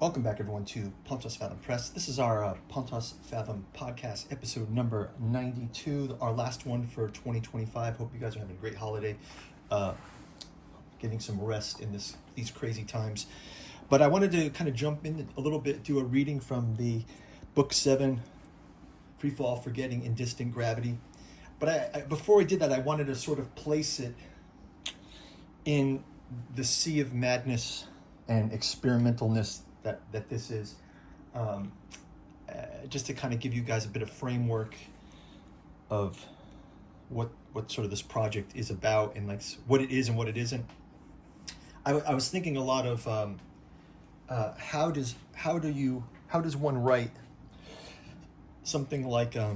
Welcome back, everyone, to Pontos Fathom Press. This is our Pontos Fathom Podcast, episode number 92, our last one for 2025. Hope you guys are having a great holiday, getting some rest in these crazy times. But I wanted to kind of jump in a little bit, do a reading from the Book 7, Freeall Forgetting in Distant Gravity. But before I did that, I wanted to sort of place it in the sea of madness and experimentalness that this is, just to kind of give you guys a bit of framework of what sort of this project is about and like what it is and what it isn't. I was thinking a lot of how does one write something like how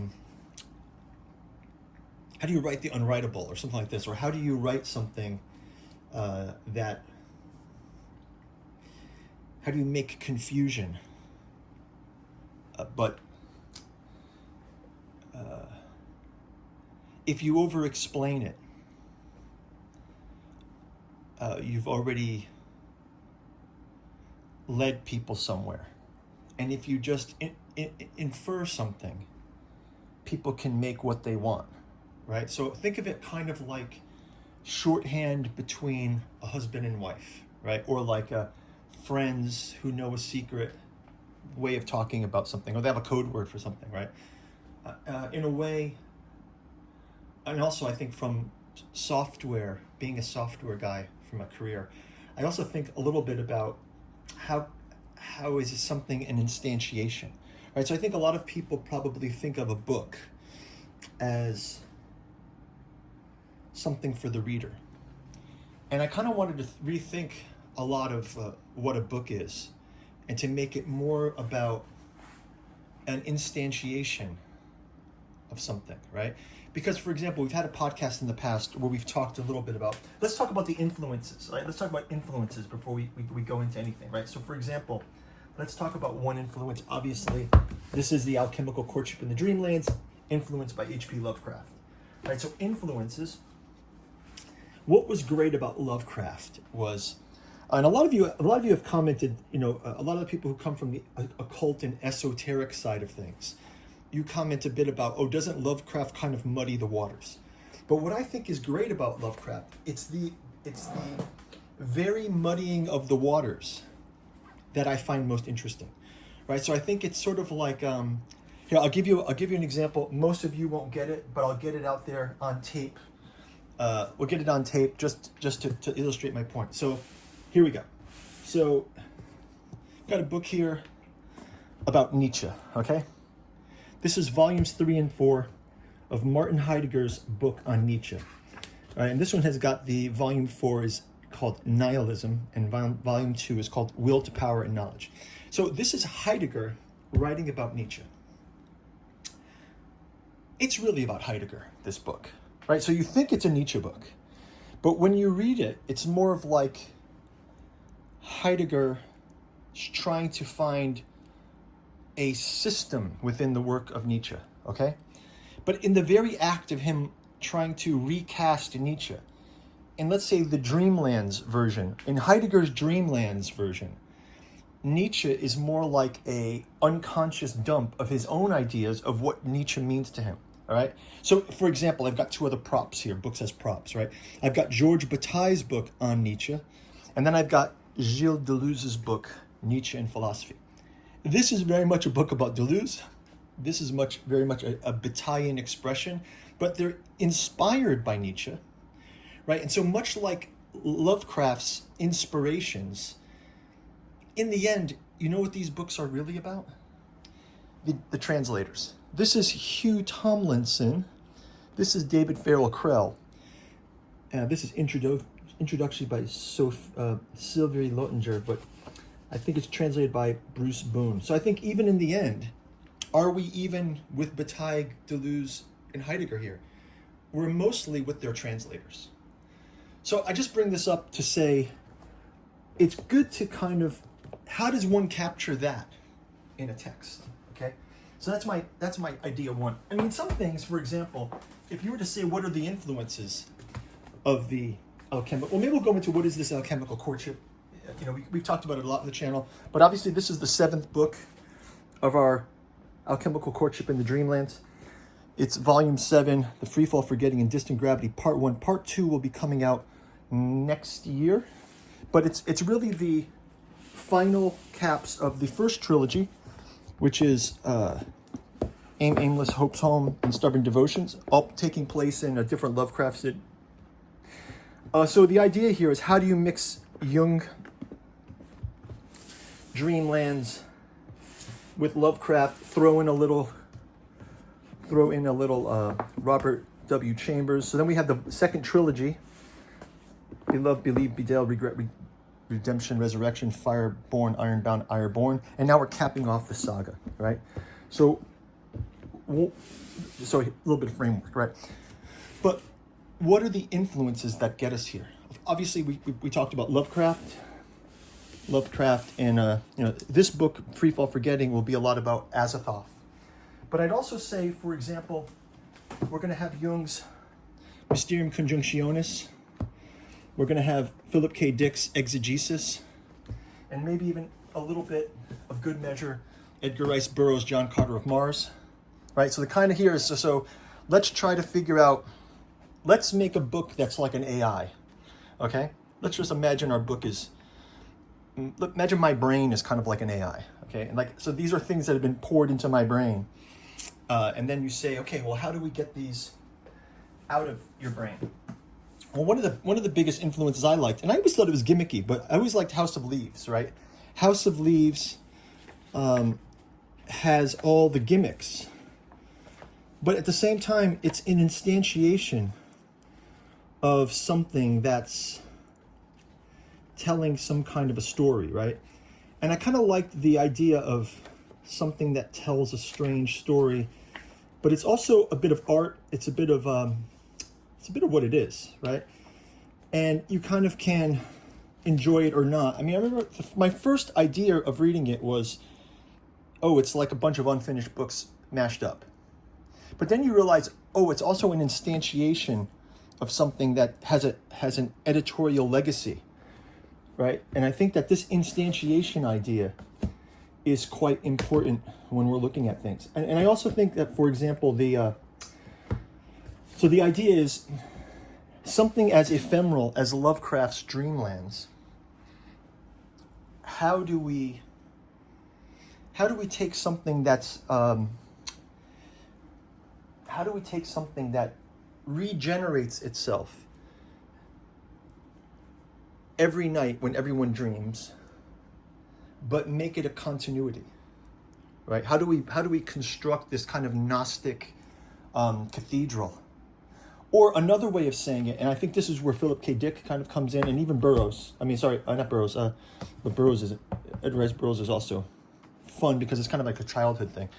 do you write the unwritable or something like this, or how do you write something that how do you make confusion, but if you over-explain it, you've already led people somewhere. And if you just infer something, people can make what they want, right? So think of it kind of like shorthand between a husband and wife, right? Or like friends who know a secret way of talking about something, or they have a code word for something, right? In a way, and also I think from software, being a software guy from a career, I also think a little bit about how is something an instantiation, right? So I think a lot of people probably think of a book as something for the reader. And I kind of wanted to rethink a lot of what a book is, and to make it more about an instantiation of something, right? Because, for example, we've had a podcast in the past where we've talked a little bit about, let's talk about the influences, right? Let's talk about influences before we go into anything, right? So, for example, let's talk about one influence. Obviously, this is the Alchemical Courtship in the Dreamlands, influenced by H.P. Lovecraft, right? So, influences. What was great about Lovecraft was, and a lot of you have commented, a lot of the people who come from the occult and esoteric side of things, you comment a bit about, doesn't Lovecraft kind of muddy the waters? But what I think is great about Lovecraft, it's the very muddying of the waters that I find most interesting, right? So I think it's sort of like, here, I'll give you an example. Most of you won't get it, but I'll get it out there on tape. We'll get it on tape just to illustrate my point. So here we go. So got a book here about Nietzsche, okay? This is volumes 3 and 4 of Martin Heidegger's book on Nietzsche. All right, and this one has got the volume 4 is called Nihilism, and volume 2 is called Will to Power and Knowledge. So this is Heidegger writing about Nietzsche. It's really about Heidegger, this book, right? So you think it's a Nietzsche book, but when you read it, it's more of like Heidegger trying to find a system within the work of Nietzsche, okay? But in the very act of him trying to recast Nietzsche, in let's say the Dreamlands version, in Heidegger's Dreamlands version, Nietzsche is more like a unconscious dump of his own ideas of what Nietzsche means to him, all right? So, for example, I've got two other props here, books as props, right? I've got George Bataille's book on Nietzsche, and then I've got Gilles Deleuze's book, Nietzsche and Philosophy. This is very much a book about Deleuze. This is very much a Bataillean expression, but they're inspired by Nietzsche, right? And so much like Lovecraft's inspirations, in the end, you know what these books are really about? The translators. This is Hugh Tomlinson. This is David Farrell Krell. This is introduction by Sylvie Lottinger, but I think it's translated by Bruce Boone. So I think even in the end, are we even with Bataille, Deleuze, and Heidegger here? We're mostly with their translators. So I just bring this up to say, it's good to kind of, how does one capture that in a text, okay? So that's my idea one. I mean, some things, for example, if you were to say what are the influences of the alchemical, well, maybe we'll go into what is this alchemical courtship we've talked about it a lot on the channel, but obviously this is the 7th book of our Alchemical Courtship in the Dreamlands. It's volume 7, the Freeall Forgetting and Distant Gravity, part 1. Part 2 will be coming out next year, but it's really the final caps of the first trilogy, which is Aim, Aimless, Hopes, Home, and Stubborn Devotions, all taking place in a different Lovecraft city. So the idea here is, how do you mix Jung, Dreamlands with Lovecraft, throw in a little Robert W. Chambers. So then we have the second trilogy: Beloved, Believe, Bedale, Regret, Redemption, Resurrection, Fireborn, Ironbound, Ironborn, and now we're capping off the saga, right? So a little bit of framework, right? But what are the influences that get us here? Obviously, we talked about Lovecraft, and this book, Freeall Forgetting, will be a lot about Azathoth. But I'd also say, for example, we're going to have Jung's Mysterium Conjunctionis. We're going to have Philip K. Dick's Exegesis, and maybe even a little bit of good measure, Edgar Rice Burroughs' John Carter of Mars, right? So the kind of here is, so let's try to figure out, let's make a book that's like an AI, okay? Let's just imagine our book is, imagine my brain is kind of like an AI, okay? And so these are things that have been poured into my brain. And then you say, okay, well, how do we get these out of your brain? Well, one of the biggest influences I liked, and I always thought it was gimmicky, but I always liked House of Leaves, right? House of Leaves has all the gimmicks, but at the same time, it's an instantiation of something that's telling some kind of a story, right? And I kind of liked the idea of something that tells a strange story, but it's also a bit of art. It's a bit of what it is, right? And you kind of can enjoy it or not. I mean, I remember my first idea of reading it was, oh, it's like a bunch of unfinished books mashed up. But then you realize, oh, it's also an instantiation of something that has an editorial legacy, right? And I think that this instantiation idea is quite important when we're looking at things. And I also think that, for example, the idea is something as ephemeral as Lovecraft's Dreamlands. How do we take something that's how do we take something that regenerates itself every night when everyone dreams, but make it a continuity, right? How do we construct this kind of Gnostic cathedral? Or another way of saying it, and I think this is where Philip K. Dick kind of comes in, and even Burroughs. I mean, sorry, not Burroughs. But Burroughs is Edgar Rice Burroughs is also fun because it's kind of like a childhood thing.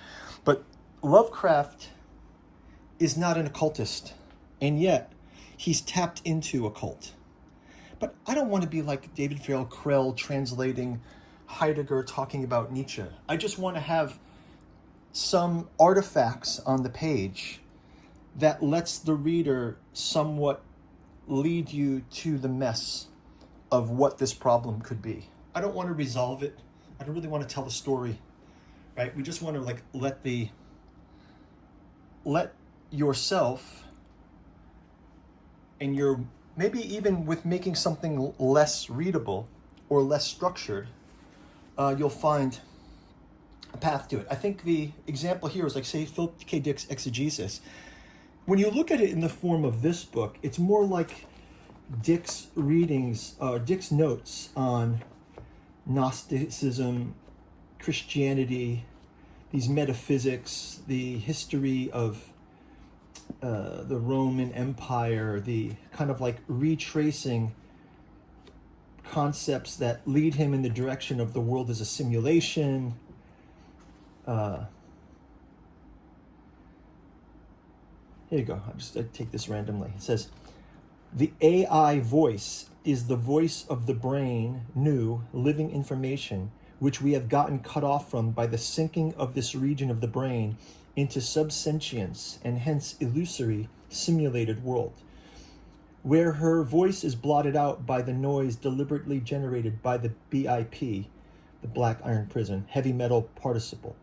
But Lovecraft is not an occultist, and yet he's tapped into occult. But I don't want to be like David Farrell Krell translating Heidegger talking about Nietzsche. I just want to have some artifacts on the page that lets the reader somewhat lead you to the mess of what this problem could be. I don't want to resolve it. I don't really want to tell the story, right? We just want to let yourself and your, maybe even with making something less readable or less structured, you'll find a path to it. I think the example here is like, say, Philip K. Dick's Exegesis. When you look at it in the form of this book, it's more like Dick's readings, Dick's notes on Gnosticism, Christianity, these metaphysics, the history of the Roman Empire, the kind of like retracing concepts that lead him in the direction of the world as a simulation. Here you go. I take this randomly. It says, the AI voice is the voice of the brain, new, living information, which we have gotten cut off from by the sinking of this region of the brain into subsentience and hence illusory, simulated world. where her voice is blotted out by the noise deliberately generated by the BIP, the black iron prison, heavy metal participle.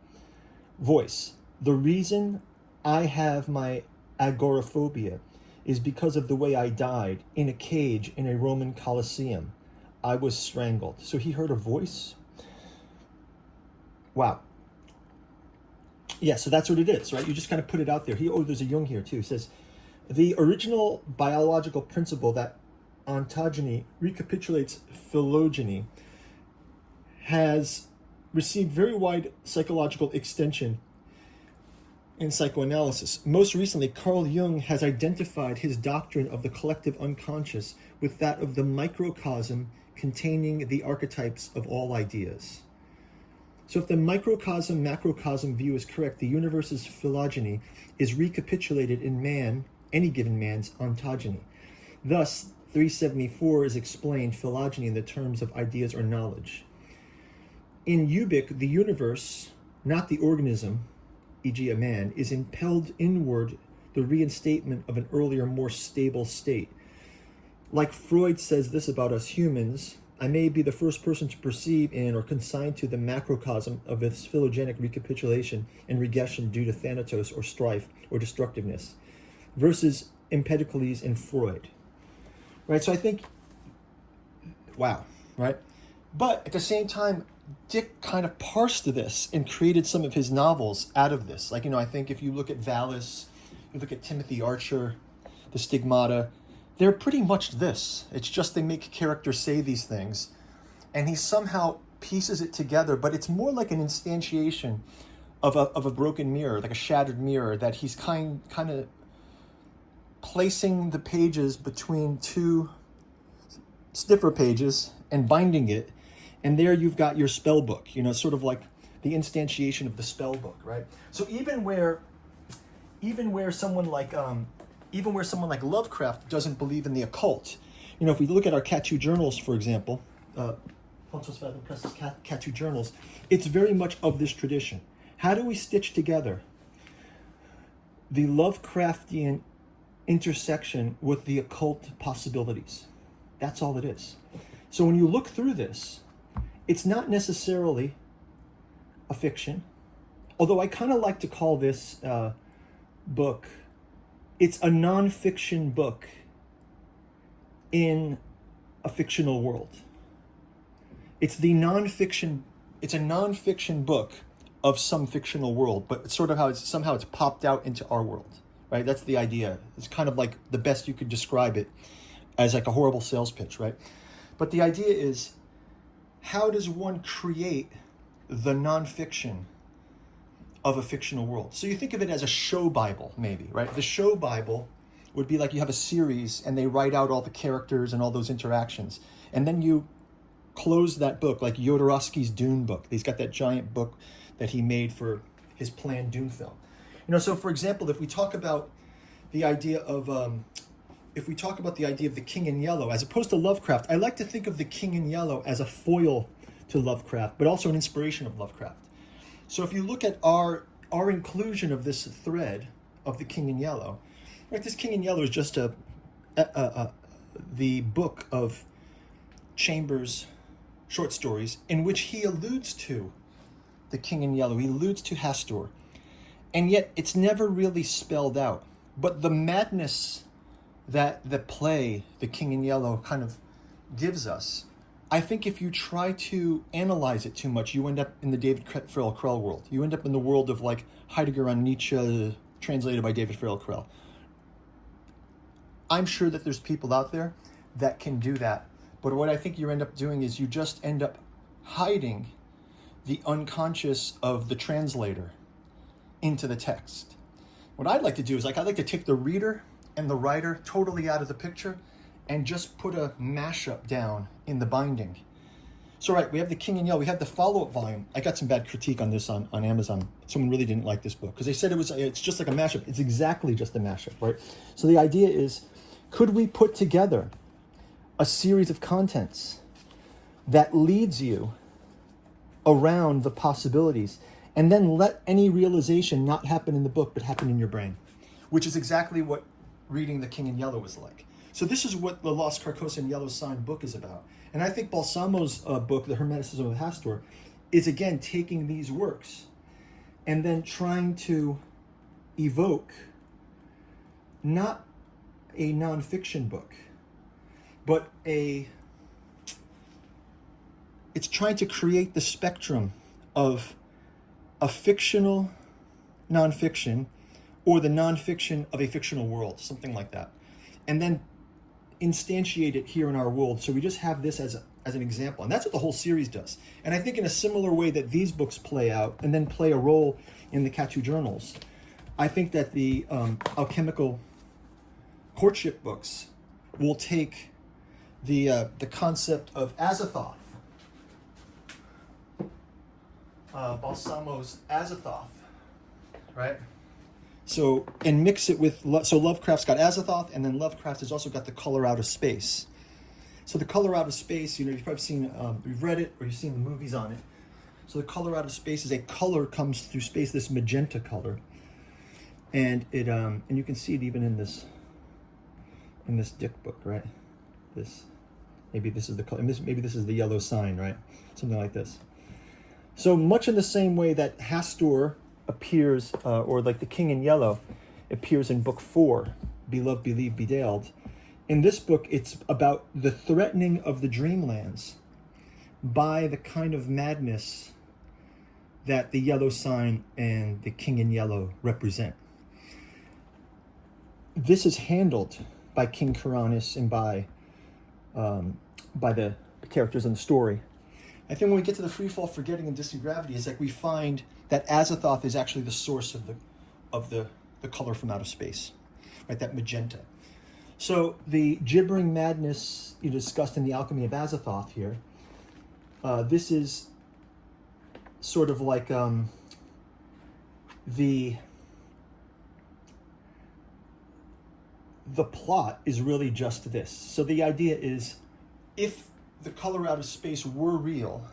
Voice. The reason I have my agoraphobia is because of the way I died in a cage in a Roman Colosseum. I was strangled. So he heard a voice? Wow. Yeah, so that's what it is, right? You just kind of put it out there. There's a Jung here too. It says, the original biological principle that ontogeny recapitulates phylogeny has received very wide psychological extension in psychoanalysis. Most recently, Carl Jung has identified his doctrine of the collective unconscious with that of the microcosm containing the archetypes of all ideas. So if the microcosm-macrocosm view is correct, the universe's phylogeny is recapitulated in man, any given man's ontogeny. Thus, 374 is explained phylogeny in the terms of ideas or knowledge. In Ubik, the universe, not the organism, e.g. a man, is impelled inward, the reinstatement of an earlier, more stable state. Like Freud says this about us humans, I may be the first person to perceive in or consign to the macrocosm of its phylogenic recapitulation and regression due to thanatos or strife or destructiveness, versus Empedocles and Freud. Right, so I think, wow, right? But at the same time, Dick kind of parsed this and created some of his novels out of this. Like, I think if you look at Valis, you look at Timothy Archer, the Stigmata, they're pretty much this. It's just they make characters say these things, and he somehow pieces it together, but it's more like an instantiation of a broken mirror, like a shattered mirror, that he's kind of placing the pages between two stiffer pages and binding it. And there you've got your spell book, sort of like the instantiation of the spell book, right? So even where someone like Lovecraft doesn't believe in the occult, if we look at our Cat 2 journals, for example, Pontos Fathom Press's Cat 2 journals, it's very much of this tradition. How do we stitch together the Lovecraftian intersection with the occult possibilities? That's all it is. So when you look through this, it's not necessarily a fiction, although I kind of like to call this book, it's a non-fiction book in a fictional world. It's a non-fiction book of some fictional world, but it's sort of how it's popped out into our world, right? That's the idea. It's kind of like the best you could describe it as like a horrible sales pitch, right? But the idea is, how does one create the nonfiction of a fictional world? So you think of it as a show Bible, maybe, right? The show Bible would be like you have a series and they write out all the characters and all those interactions. And then you close that book, like Jodorowsky's Dune book. He's got that giant book that he made for his planned Dune film. So for example, if we talk about the idea of the King in Yellow, as opposed to Lovecraft, I like to think of the King in Yellow as a foil to Lovecraft, but also an inspiration of Lovecraft. So if you look at our inclusion of this thread of the King in Yellow, right? This King in Yellow is just the book of Chambers' short stories in which he alludes to the King in Yellow. He alludes to Hastur, and yet it's never really spelled out. But the madness that the play, The King in Yellow, kind of gives us, I think if you try to analyze it too much, you end up in the David Farrell Krell world. You end up in the world of like Heidegger on Nietzsche, translated by David Farrell Krell. I'm sure that there's people out there that can do that. But what I think you end up doing is you just end up hiding the unconscious of the translator into the text. What I'd like to do is I'd like to take the reader and the writer totally out of the picture and just put a mashup down in the binding. So right, we have the King in Yellow, we have the follow-up volume. I got some bad critique on this on Amazon. Someone really didn't like this book because they said it's just like a mashup. It's exactly just a mashup, right? So the idea is, could we put together a series of contents that leads you around the possibilities and then let any realization not happen in the book but happen in your brain, which is exactly what reading The King in Yellow was like. So this is what the Lost Carcosa Yellow Sign book is about. And I think Balsamo's book, The Hermeticism of Hastur, is again taking these works and then trying to evoke not a nonfiction book, but it's trying to create the spectrum of a fictional nonfiction or the nonfiction of a fictional world, something like that. And then instantiate it here in our world. So we just have this as an example. And that's what the whole series does. And I think in a similar way that these books play out and then play a role in the Katu journals, I think that the alchemical courtship books will take the concept of Azathoth, Balsamo's Azathoth, right? So, and mix it with, so Lovecraft's got Azathoth, and then Lovecraft has also got the color out of space. So the color out of space, you know, you've probably seen, you've read it or you've seen the movies on it. So the color out of space is a color comes through space, this magenta color. And it, and you can see it even in this Dick book, right? Maybe this is the color, maybe this is the yellow sign, right? Something like this. So much in the same way that Hastur appears, or like the King in Yellow appears in book 4, Be Loved, Believe, Be Daled. In this book, it's about the threatening of the Dreamlands by the kind of madness that the yellow sign and the King in Yellow represent. This is handled by King Kuranis and by the characters in the story. I think when we get to the Freefall Forgetting and Distant Gravity, is like we find that Azathoth is actually the source of the color from outer space, right? That magenta. So the gibbering madness you discussed in the Alchemy of Azathoth here, this is sort of like the plot is really just this. So the idea is, if the color out of space were real,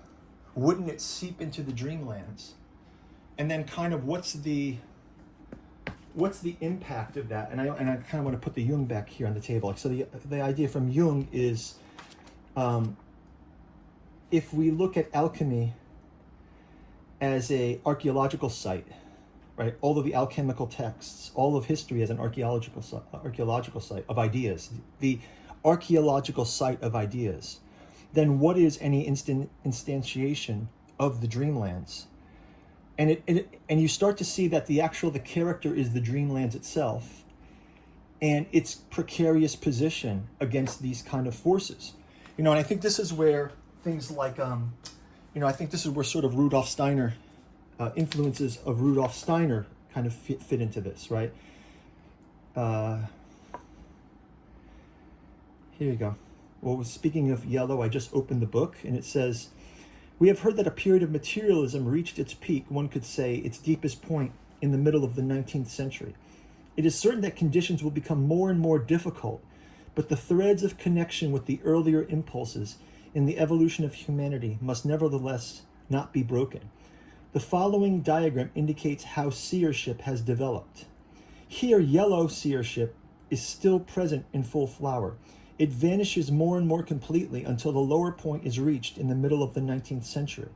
wouldn't it seep into the Dreamlands? And then kind of what's the impact of that? And I kind of want to put the Jung back here on the table. So the idea from Jung is, if we look at alchemy as a archaeological site, right? All of the alchemical texts, all of history as an archaeological site of ideas, the archaeological site of ideas, then what is any instantiation of the Dreamlands? And and you start to see that the character is the Dreamlands itself, and its precarious position against these kind of forces. You know, and I think this is where things like, I think this is where sort of Rudolf Steiner, influences of Rudolf Steiner kind of fit into this, right? Here you go. Well, speaking of yellow, I just opened the book and it says, we have heard that a period of materialism reached its peak, one could say its deepest point, in the middle of the 19th century. It is certain that conditions will become more and more difficult, but the threads of connection with the earlier impulses in the evolution of humanity must nevertheless not be broken. The following diagram indicates how seership has developed. Here, yellow seership is still present in full flower. It vanishes more and more completely until the lower point is reached in the middle of the 19th century.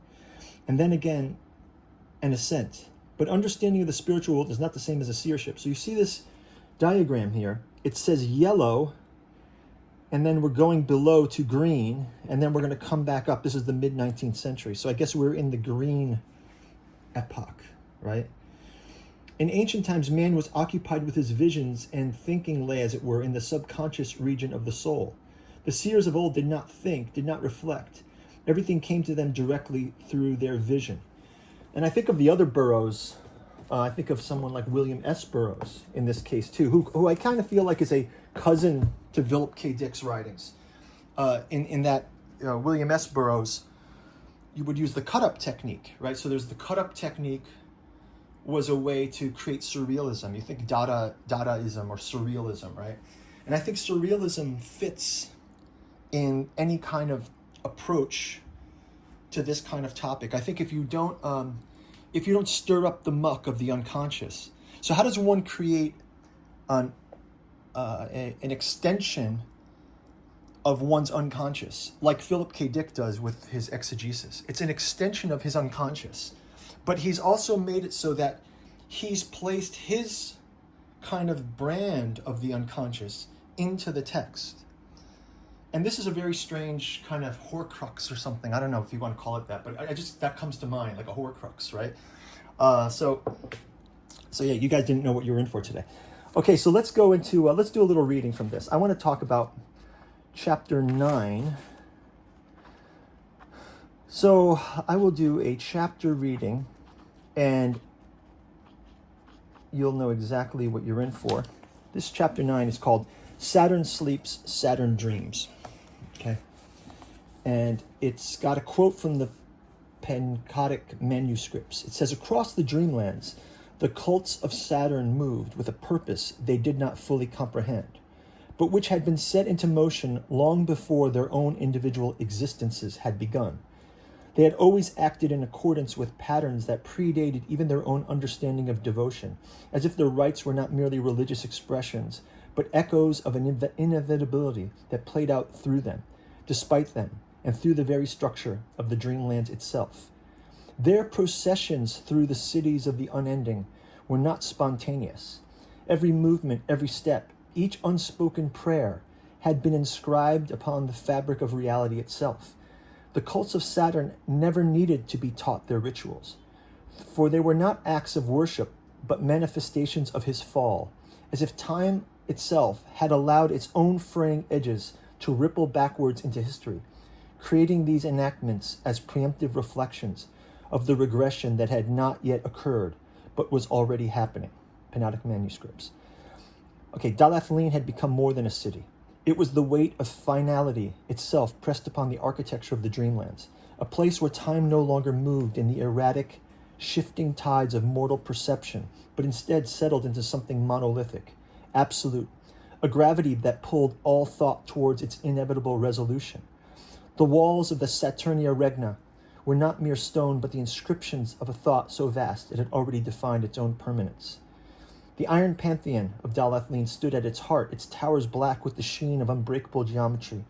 And then again, an ascent. But understanding of the spiritual world is not the same as a seership. So you see this diagram here. It says yellow, and then we're going below to green, and then we're going to come back up. This is the mid-19th century. So I guess we're in the green epoch, right? In ancient times, man was occupied with his visions, and thinking lay, as it were, in the subconscious region of the soul. The seers of old did not think, did not reflect. Everything came to them directly through their vision. And I think of the other Burroughs. I think of someone like William S. Burroughs in this case too, who I kind of feel like is a cousin to Philip K. Dick's writings. In that William S. Burroughs, you would use the cut-up technique, right? So there's the cut-up technique was a way to create surrealism. You think Dadaism or surrealism, right? And I think surrealism fits in any kind of approach to this kind of topic. I think if you don't stir up the muck of the unconscious, so how does one create an extension of one's unconscious, like Philip K. Dick does with his exegesis. It's an extension of his unconscious. But he's also made it so that he's placed his kind of brand of the unconscious into the text. And this is a very strange kind of horcrux or something. I don't know if you want to call it that, but I just, that comes to mind, like a horcrux, right? So yeah, you guys didn't know what you were in for today. Okay, so let's go into, let's do a little reading from this. I want to talk about chapter 9. So I will do a chapter reading, and you'll know exactly what you're in for. This chapter 9 is called Saturn Sleeps, Saturn Dreams. Okay? And it's got a quote from the Pentateuch manuscripts. It says, across the Dreamlands, the cults of Saturn moved with a purpose they did not fully comprehend, but which had been set into motion long before their own individual existences had begun. They had always acted in accordance with patterns that predated even their own understanding of devotion, as if their rites were not merely religious expressions, but echoes of an inevitability that played out through them, despite them, and through the very structure of the Dreamlands itself. Their processions through the cities of the unending were not spontaneous. Every movement, every step, each unspoken prayer had been inscribed upon the fabric of reality itself. The cults of Saturn never needed to be taught their rituals, for they were not acts of worship, but manifestations of his fall, as if time itself had allowed its own fraying edges to ripple backwards into history, creating these enactments as preemptive reflections of the regression that had not yet occurred, but was already happening. Pentateuch manuscripts. Okay, Dalathleen had become more than a city. It was the weight of finality itself pressed upon the architecture of the Dreamlands, a place where time no longer moved in the erratic, shifting tides of mortal perception, but instead settled into something monolithic, absolute, a gravity that pulled all thought towards its inevitable resolution. The walls of the Saturnia Regna were not mere stone, but the inscriptions of a thought so vast it had already defined its own permanence. The iron pantheon of Dalathleen stood at its heart, its towers black with the sheen of unbreakable geometry,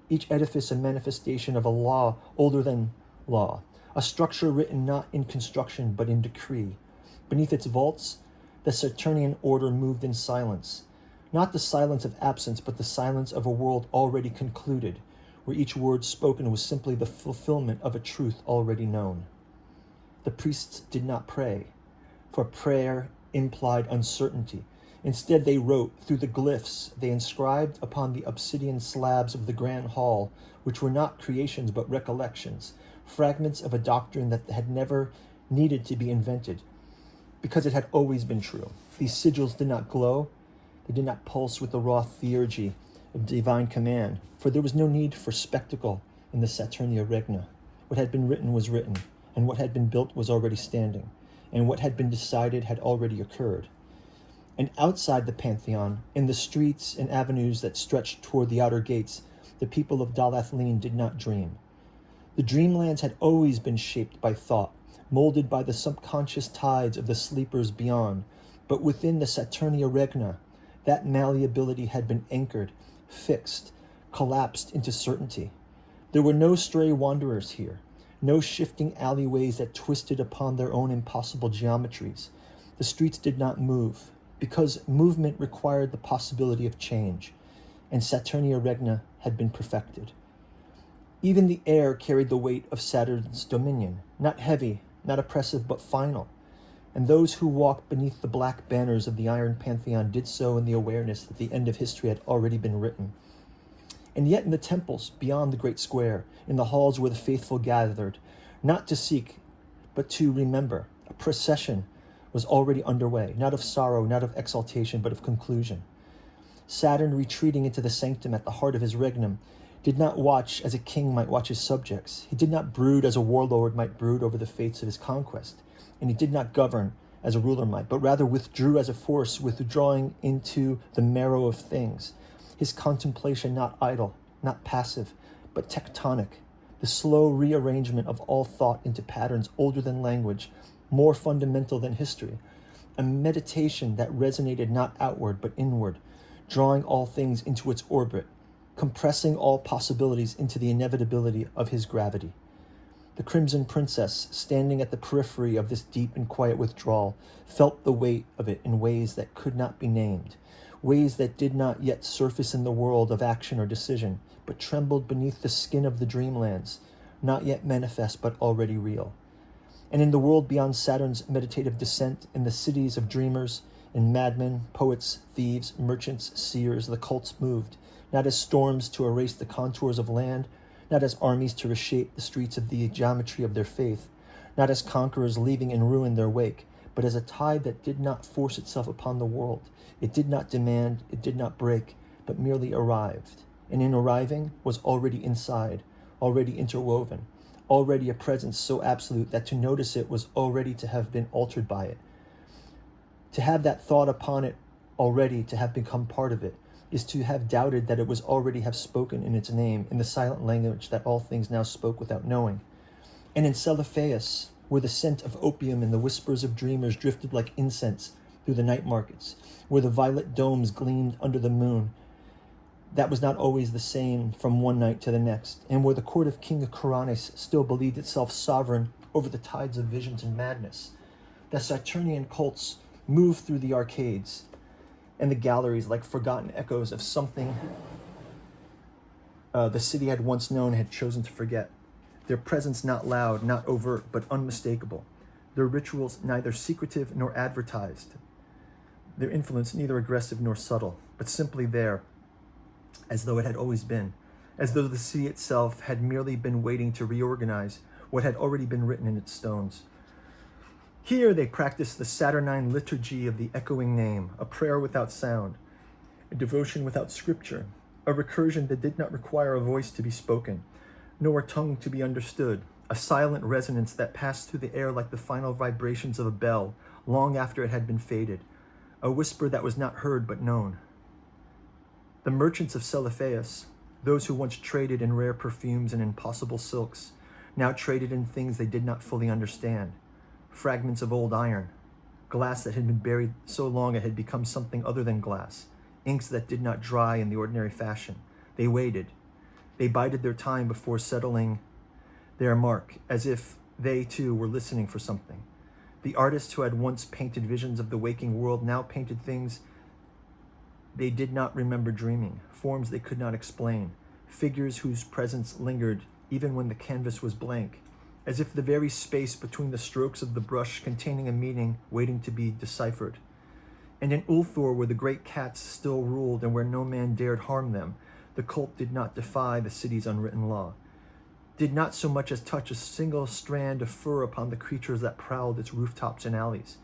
each edifice a manifestation of a law older than law, a structure written not in construction but in decree. Beneath its vaults, the Saturnian order moved in silence, not the silence of absence, but the silence of a world already concluded, where each word spoken was simply the fulfillment of a truth already known. The priests did not pray, for prayer implied uncertainty. Instead, they wrote through the glyphs they inscribed upon the obsidian slabs of the grand hall, which were not creations but recollections, fragments of a doctrine that had never needed to be invented, because it had always been true. These sigils did not glow, they did not pulse with the raw theurgy of divine command, for there was no need for spectacle in the Saturnia Regna. What had been written was written, and what had been built was already standing, and what had been decided had already occurred. And outside the Pantheon, in the streets and avenues that stretched toward the outer gates, the people of Dalathleen did not dream. The Dreamlands had always been shaped by thought, molded by the subconscious tides of the sleepers beyond, but within the Saturnia Regna, that malleability had been anchored, fixed, collapsed into certainty. There were no stray wanderers here, no shifting alleyways that twisted upon their own impossible geometries. The streets did not move, because movement required the possibility of change, and Saturnia Regna had been perfected. Even the air carried the weight of Saturn's dominion, not heavy, not oppressive, but final, and those who walked beneath the black banners of the Iron Pantheon did so in the awareness that the end of history had already been written. And yet in the temples beyond the great square, in the halls where the faithful gathered, not to seek, but to remember, a procession was already underway, not of sorrow, not of exaltation, but of conclusion. Saturn, retreating into the sanctum at the heart of his regnum, did not watch as a king might watch his subjects. He did not brood as a warlord might brood over the fates of his conquest. And he did not govern as a ruler might, but rather withdrew as a force, withdrawing into the marrow of things. His contemplation not idle, not passive, but tectonic, the slow rearrangement of all thought into patterns older than language, more fundamental than history, a meditation that resonated not outward but inward, drawing all things into its orbit, compressing all possibilities into the inevitability of his gravity. The Crimson Princess, standing at the periphery of this deep and quiet withdrawal, felt the weight of it in ways that could not be named, ways that did not yet surface in the world of action or decision, but trembled beneath the skin of the Dreamlands, not yet manifest but already real. And in the world beyond Saturn's meditative descent, in the cities of dreamers, in madmen, poets, thieves, merchants, seers, the cults moved, not as storms to erase the contours of land, not as armies to reshape the streets of the geometry of their faith, not as conquerors leaving in ruin their wake, but as a tide that did not force itself upon the world. It did not demand, it did not break, but merely arrived. And in arriving was already inside, already interwoven, already a presence so absolute that to notice it was already to have been altered by it. To have that thought upon it already, to have become part of it, is to have doubted that it was already have spoken in its name, in the silent language that all things now spoke without knowing. And in Celiphaeus, where the scent of opium and the whispers of dreamers drifted like incense through the night markets, where the violet domes gleamed under the moon, that was not always the same from one night to the next, and where the court of King Kuranes still believed itself sovereign over the tides of visions and madness, the Saturnian cults moved through the arcades and the galleries like forgotten echoes of something the city had once known had chosen to forget. Their presence not loud, not overt, but unmistakable. Their rituals neither secretive nor advertised. Their influence neither aggressive nor subtle, but simply there, as though it had always been, as though the city itself had merely been waiting to reorganize what had already been written in its stones. Here they practiced the Saturnine liturgy of the echoing name, a prayer without sound, a devotion without scripture, a recursion that did not require a voice to be spoken, nor a tongue to be understood, a silent resonance that passed through the air like the final vibrations of a bell long after it had been faded, a whisper that was not heard but known. The merchants of Celiphaeus, those who once traded in rare perfumes and impossible silks, now traded in things they did not fully understand. Fragments of old iron, glass that had been buried so long it had become something other than glass, inks that did not dry in the ordinary fashion. They waited. They bided their time before settling their mark, as if they too were listening for something. The artists who had once painted visions of the waking world now painted things they did not remember dreaming, forms they could not explain, figures whose presence lingered even when the canvas was blank, as if the very space between the strokes of the brush containing a meaning waiting to be deciphered. And in Ulthor, where the great cats still ruled and where no man dared harm them, the cult did not defy the city's unwritten law, did not so much as touch a single strand of fur upon the creatures that prowled its rooftops and alleys,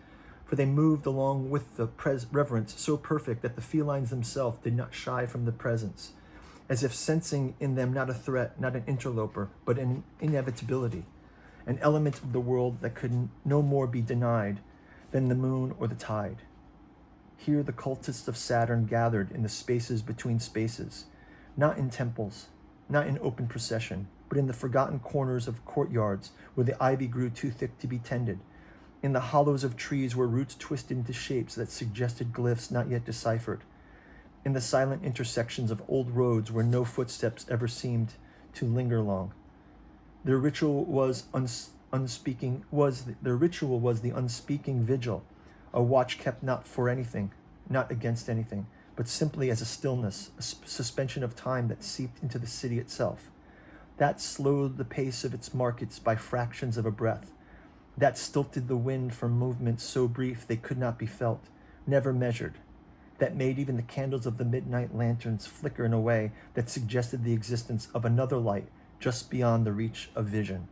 for they moved along with the reverence so perfect that the felines themselves did not shy from the presence, as if sensing in them not a threat, not an interloper, but an inevitability, an element of the world that could no more be denied than the moon or the tide. Here the cultists of Saturn gathered in the spaces between spaces, not in temples, not in open procession, but in the forgotten corners of courtyards where the ivy grew too thick to be tended, in the hollows of trees where roots twisted into shapes that suggested glyphs not yet deciphered, in the silent intersections of old roads where no footsteps ever seemed to linger long. Their ritual was the unspeaking vigil, a watch kept not for anything, not against anything, but simply as a stillness, a suspension of time that seeped into the city itself. That slowed the pace of its markets by fractions of a breath. That stilted the wind from movements so brief they could not be felt, never measured. That made even the candles of the midnight lanterns flicker in a way that suggested the existence of another light just beyond the reach of vision.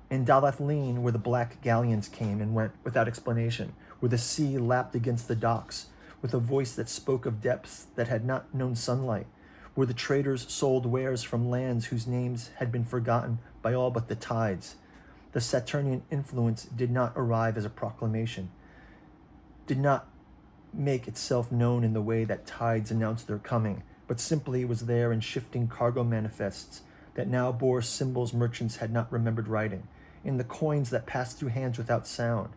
In Dalathlene, where the black galleons came and went without explanation, where the sea lapped against the docks with a voice that spoke of depths that had not known sunlight, where the traders sold wares from lands whose names had been forgotten by all but the tides, the Saturnian influence did not arrive as a proclamation, did not make itself known in the way that tides announced their coming, but simply was there in shifting cargo manifests that now bore symbols merchants had not remembered writing, in the coins that passed through hands without sound,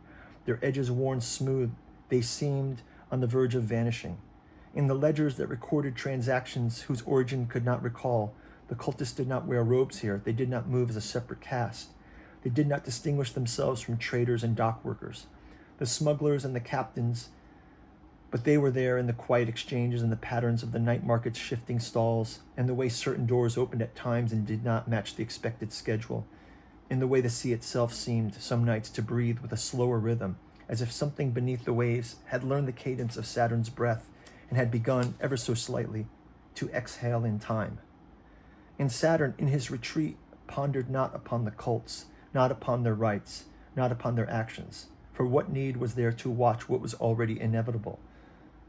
their edges worn smooth, they seemed on the verge of vanishing, In the ledgers that recorded transactions whose origin could not recall, the cultists did not wear robes here. They did not move as a separate caste. They did not distinguish themselves from traders and dock workers, the smugglers and the captains, but they were there in the quiet exchanges and the patterns of the night market's shifting stalls, and the way certain doors opened at times and did not match the expected schedule, in the way the sea itself seemed some nights to breathe with a slower rhythm, as if something beneath the waves had learned the cadence of Saturn's breath and had begun, ever so slightly, to exhale in time. And Saturn, in his retreat, pondered not upon the cults, not upon their rites, not upon their actions. For what need was there to watch what was already inevitable?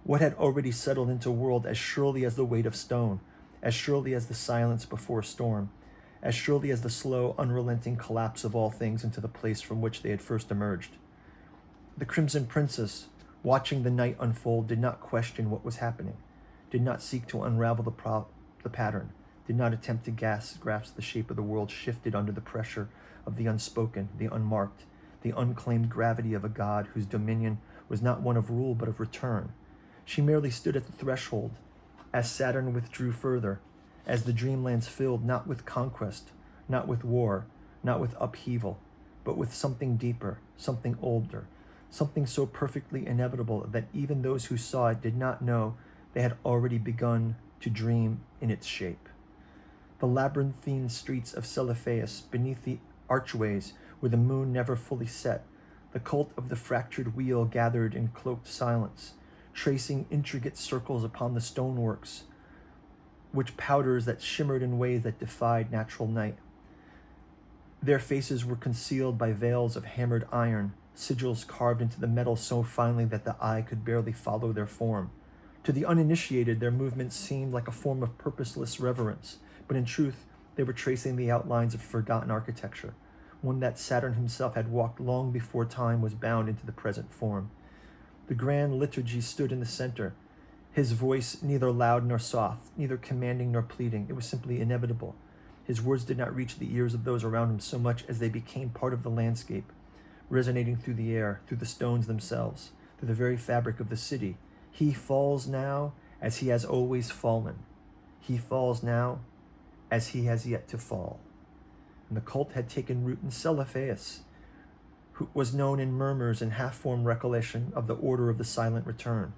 What had already settled into world as surely as the weight of stone, as surely as the silence before a storm, as surely as the slow, unrelenting collapse of all things into the place from which they had first emerged. The Crimson Princess, watching the night unfold, did not question what was happening, did not seek to unravel the pattern, did not attempt to grasp the shape of the world shifted under the pressure of the unspoken, the unmarked, the unclaimed gravity of a god whose dominion was not one of rule but of return. She merely stood at the threshold as Saturn withdrew further, as the Dreamlands filled not with conquest, not with war, not with upheaval, but with something deeper, something older, something so perfectly inevitable that even those who saw it did not know they had already begun to dream in its shape. The labyrinthine streets of Celephaeus, beneath the archways where the moon never fully set, the cult of the fractured wheel gathered in cloaked silence, tracing intricate circles upon the stoneworks, which powders that shimmered in ways that defied natural night. Their faces were concealed by veils of hammered iron, sigils carved into the metal so finely that the eye could barely follow their form. To the uninitiated, their movements seemed like a form of purposeless reverence, but in truth, they were tracing the outlines of forgotten architecture, one that Saturn himself had walked long before time was bound into the present form. The grand liturgy stood in the center, his voice neither loud nor soft, neither commanding nor pleading. It was simply inevitable. His words did not reach the ears of those around him so much as they became part of the landscape, resonating through the air, through the stones themselves, through the very fabric of the city. He falls now as he has always fallen. He falls now as he has yet to fall. And the cult had taken root in Celephaeus, who was known in murmurs and half-formed recollection of the Order of the Silent Return.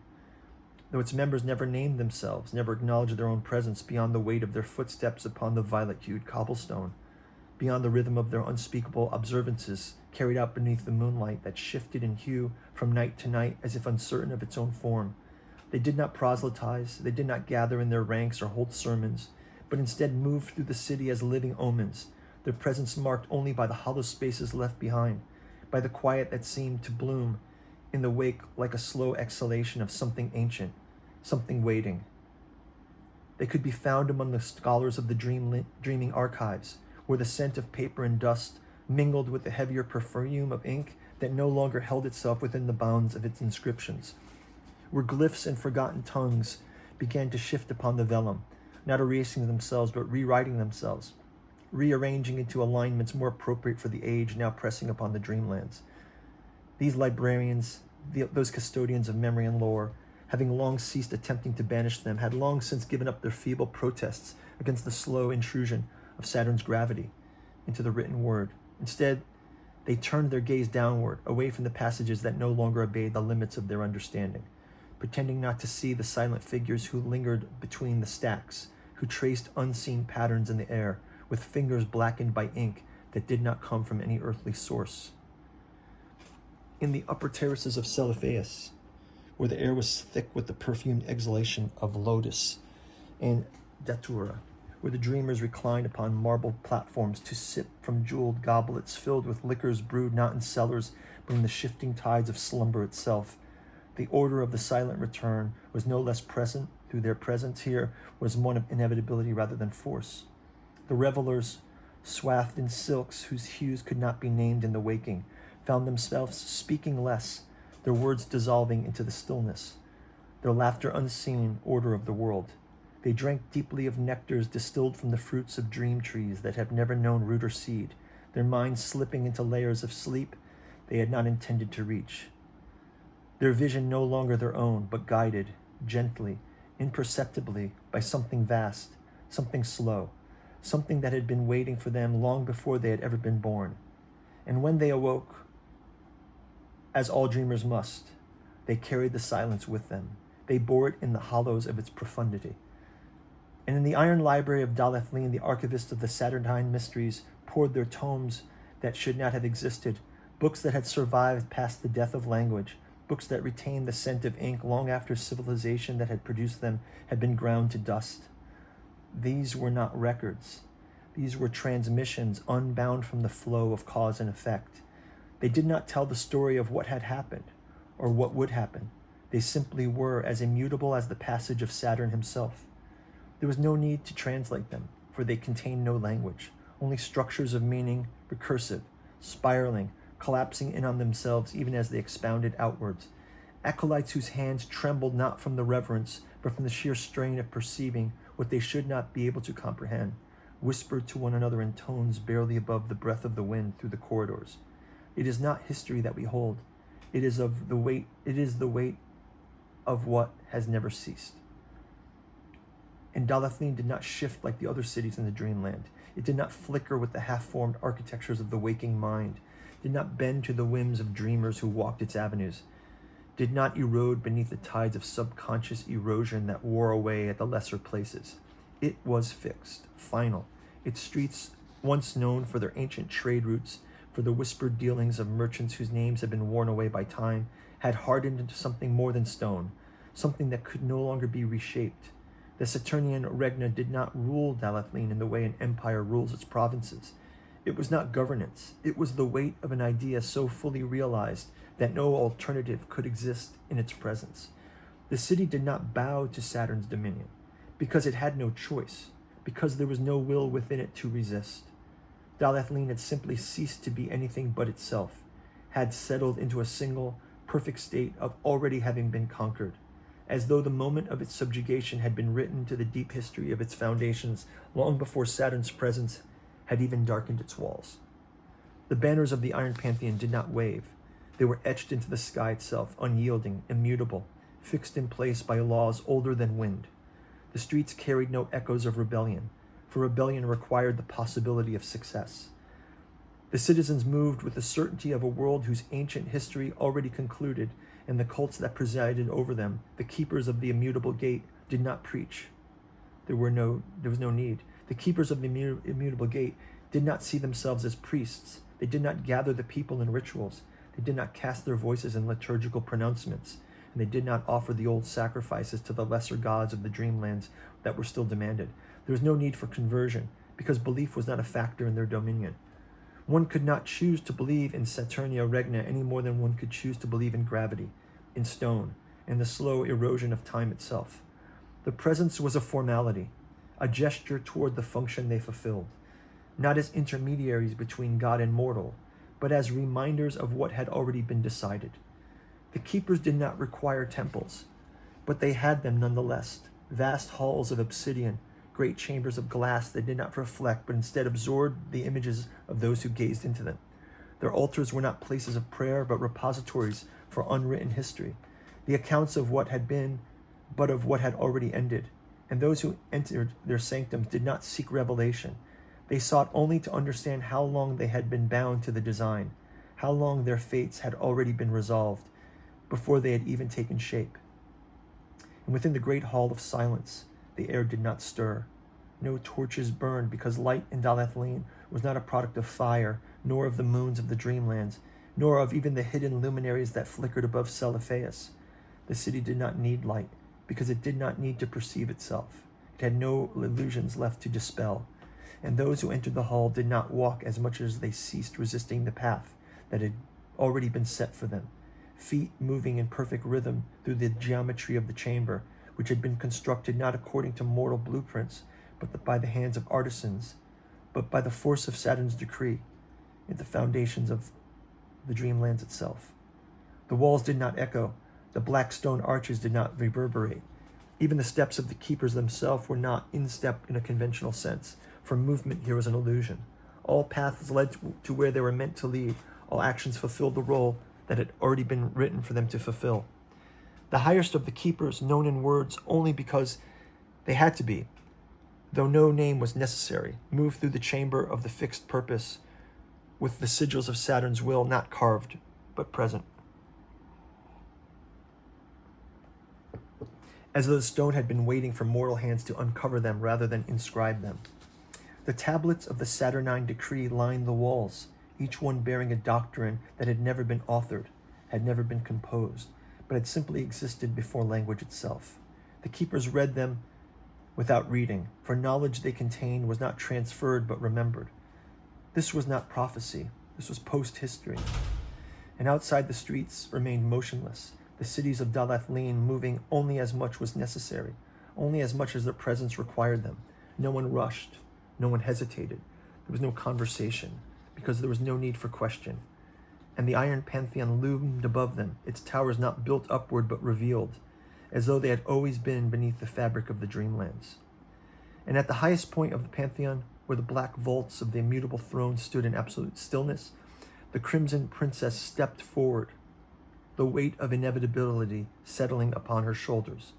Though its members never named themselves, never acknowledged their own presence beyond the weight of their footsteps upon the violet-hued cobblestone, beyond the rhythm of their unspeakable observances carried out beneath the moonlight that shifted in hue from night to night as if uncertain of its own form. They did not proselytize, they did not gather in their ranks or hold sermons, but instead moved through the city as living omens, their presence marked only by the hollow spaces left behind, by the quiet that seemed to bloom in the wake like a slow exhalation of something ancient, something waiting. They could be found among the scholars of the dreaming archives, where the scent of paper and dust mingled with the heavier perfume of ink that no longer held itself within the bounds of its inscriptions, where glyphs and forgotten tongues began to shift upon the vellum, not erasing themselves but rewriting themselves, rearranging into alignments more appropriate for the age now pressing upon the Dreamlands. These librarians, those custodians of memory and lore, having long ceased attempting to banish them, had long since given up their feeble protests against the slow intrusion of Saturn's gravity into the written word. Instead, they turned their gaze downward, away from the passages that no longer obeyed the limits of their understanding, pretending not to see the silent figures who lingered between the stacks, who traced unseen patterns in the air, with fingers blackened by ink that did not come from any earthly source. In the upper terraces of Celephaeus, where the air was thick with the perfumed exhalation of lotus and datura, where the dreamers reclined upon marble platforms to sip from jeweled goblets filled with liquors brewed not in cellars but in the shifting tides of slumber itself, the Order of the Silent Return was no less present. Through their presence here was one of inevitability rather than force. The revelers, swathed in silks whose hues could not be named in the waking, found themselves speaking less, their words dissolving into the stillness, their laughter unseen order of the world. They drank deeply of nectars distilled from the fruits of dream trees that have never known root or seed, their minds slipping into layers of sleep they had not intended to reach. Their vision no longer their own, but guided, gently, imperceptibly by something vast, something slow, something that had been waiting for them long before they had ever been born. And when they awoke, as all dreamers must, they carried the silence with them. They bore it in the hollows of its profundity. And in the iron library of Dalathlin, the archivists of the Saturnine mysteries poured their tomes that should not have existed, books that had survived past the death of language, books that retained the scent of ink long after civilization that had produced them had been ground to dust. These were not records. These were transmissions unbound from the flow of cause and effect. They did not tell the story of what had happened or what would happen. They simply were as immutable as the passage of Saturn himself. There was no need to translate them, for they contained no language, only structures of meaning, recursive, spiraling, collapsing in on themselves even as they expounded outwards. Acolytes whose hands trembled not from the reverence, but from the sheer strain of perceiving what they should not be able to comprehend, whispered to one another in tones barely above the breath of the wind through the corridors. It is not history that we hold. It is the weight of what has never ceased. And Dalathlin did not shift like the other cities in the dreamland. It did not flicker with the half-formed architectures of the waking mind, did not bend to the whims of dreamers who walked its avenues, did not erode beneath the tides of subconscious erosion that wore away at the lesser places. It was fixed, final. Its streets, once known for their ancient trade routes, for the whispered dealings of merchants whose names had been worn away by time, had hardened into something more than stone, something that could no longer be reshaped. The Saturnian regna did not rule Dalathlin in the way an empire rules its provinces. It was not governance. It was the weight of an idea so fully realized that no alternative could exist in its presence. The city did not bow to Saturn's dominion, because it had no choice, because there was no will within it to resist. Dalathlin had simply ceased to be anything but itself, had settled into a single, perfect state of already having been conquered, as though the moment of its subjugation had been written to the deep history of its foundations long before Saturn's presence had even darkened its walls. The banners of the Iron Pantheon did not wave. They were etched into the sky itself, unyielding, immutable, fixed in place by laws older than wind. The streets carried no echoes of rebellion, for rebellion required the possibility of success. The citizens moved with the certainty of a world whose ancient history already concluded, and the cults that presided over them, the keepers of the immutable gate, did not preach. There was no need. The keepers of the immutable gate did not see themselves as priests. They did not gather the people in rituals. They did not cast their voices in liturgical pronouncements, and they did not offer the old sacrifices to the lesser gods of the dreamlands that were still demanded. There was no need for conversion, because belief was not a factor in their dominion. One could not choose to believe in Saturnia Regna any more than one could choose to believe in gravity, in stone, and the slow erosion of time itself. The presence was a formality, a gesture toward the function they fulfilled, not as intermediaries between God and mortal, but as reminders of what had already been decided. The keepers did not require temples, but they had them nonetheless, vast halls of obsidian, great chambers of glass that did not reflect, but instead absorbed the images of those who gazed into them. Their altars were not places of prayer, but repositories for unwritten history, the accounts of what had been, but of what had already ended. And those who entered their sanctums did not seek revelation. They sought only to understand how long they had been bound to the design, how long their fates had already been resolved, before they had even taken shape. And within the great hall of silence, the air did not stir. No torches burned, because light in Dalathlin was not a product of fire, nor of the moons of the dreamlands, nor of even the hidden luminaries that flickered above Celiphaeus. The city did not need light, because it did not need to perceive itself. It had no illusions left to dispel. And those who entered the hall did not walk as much as they ceased resisting the path that had already been set for them, feet moving in perfect rhythm through the geometry of the chamber, which had been constructed not according to mortal blueprints, but by the hands of artisans, but by the force of Saturn's decree, in the foundations of the dreamlands itself. The walls did not echo, the black stone arches did not reverberate. Even the steps of the keepers themselves were not in step in a conventional sense, for movement here was an illusion. All paths led to where they were meant to lead. All actions fulfilled the role that had already been written for them to fulfill. The highest of the keepers, known in words only because they had to be, though no name was necessary, moved through the chamber of the fixed purpose with the sigils of Saturn's will not carved, but present. As though the stone had been waiting for mortal hands to uncover them rather than inscribe them. The tablets of the Saturnine decree lined the walls, each one bearing a doctrine that had never been authored, had never been composed, but had simply existed before language itself. The keepers read them without reading, for knowledge they contained was not transferred but remembered. This was not prophecy, this was post-history. And outside the streets remained motionless, the cities of Dalathleen moving only as much was necessary, only as much as their presence required them. No one rushed, no one hesitated. There was no conversation, because there was no need for question. And the Iron Pantheon loomed above them, its towers not built upward but revealed, as though they had always been beneath the fabric of the Dreamlands. And at the highest point of the Pantheon, where the black vaults of the immutable throne stood in absolute stillness, the Crimson Princess stepped forward, the weight of inevitability settling upon her shoulders.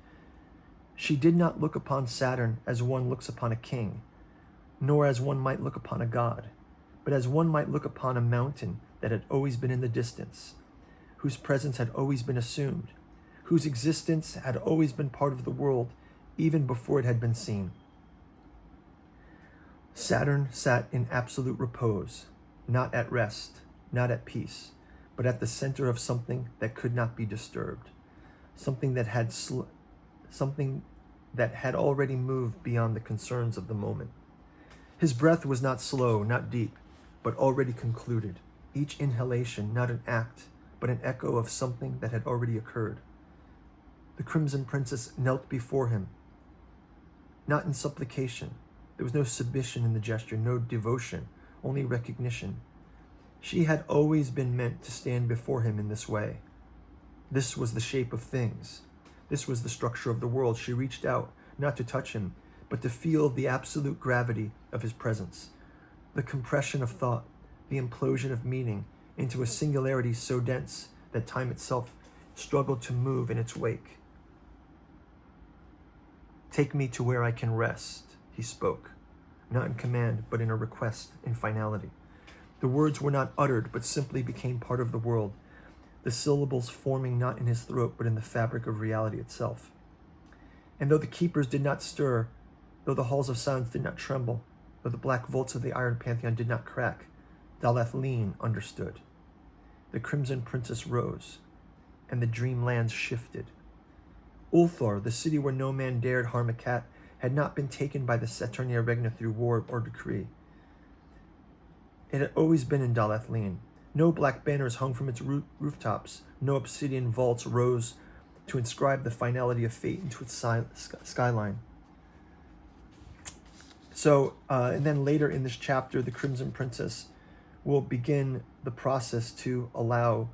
She did not look upon Saturn as one looks upon a king, nor as one might look upon a god, but as one might look upon a mountain that had always been in the distance, whose presence had always been assumed, whose existence had always been part of the world, even before it had been seen. Saturn sat in absolute repose, not at rest, not at peace, but at the center of something that could not be disturbed, something that had already moved beyond the concerns of the moment. His breath was not slow, not deep, but already concluded, each inhalation not an act, but an echo of something that had already occurred. The Crimson Princess knelt before him, not in supplication. There was no submission in the gesture, no devotion, only recognition. She had always been meant to stand before him in this way. This was the shape of things. This was the structure of the world. She reached out, not to touch him, but to feel the absolute gravity of his presence, the compression of thought, the implosion of meaning into a singularity so dense that time itself struggled to move in its wake. "Take me to where I can rest," he spoke, not in command, but in a request, in finality. The words were not uttered, but simply became part of the world, the syllables forming not in his throat, but in the fabric of reality itself. And though the keepers did not stir, though the halls of silence did not tremble, though the black vaults of the Iron Pantheon did not crack, Dalathleen understood. The Crimson Princess rose, and the Dreamlands shifted. Ulthar, the city where no man dared harm a cat, had not been taken by the Saturnia Regna through war or decree. It had always been in Dalathleen. No black banners hung from its rooftops. No obsidian vaults rose to inscribe the finality of fate into its skyline. So, and then later in this chapter, the Crimson Princess will begin the process to allow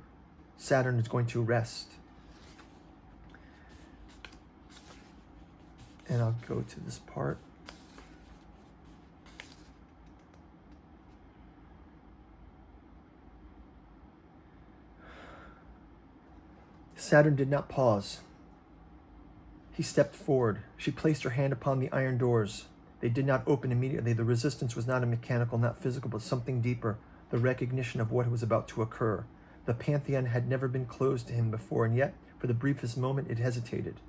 Saturn is going to rest. And I'll go to this part. Saturn did not pause. He stepped forward. She placed her hand upon the iron doors. They did not open immediately. The resistance was not a mechanical, not physical, but something deeper, the recognition of what was about to occur. The Pantheon had never been closed to him before, and yet, for the briefest moment, it hesitated,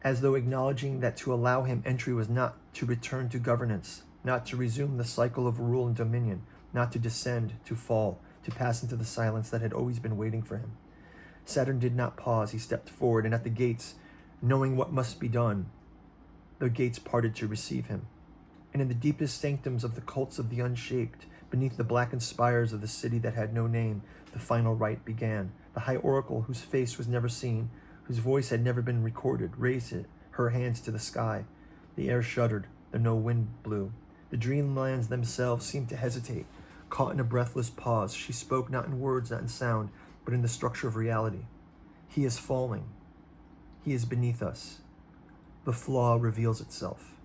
as though acknowledging that to allow him entry was not to return to governance, not to resume the cycle of rule and dominion, not to descend, to fall, to pass into the silence that had always been waiting for him. Saturn did not pause. He stepped forward, and at the gates, knowing what must be done, the gates parted to receive him. And in the deepest sanctums of the cults of the unshaped, beneath the blackened spires of the city that had no name, the final rite began. The high oracle, whose face was never seen, whose voice had never been recorded, raised her hands to the sky. The air shuddered, though no wind blew. The Dreamlands themselves seemed to hesitate, caught in a breathless pause. She spoke not in words, not in sound, but in the structure of reality. He is falling. He is beneath us. The flaw reveals itself.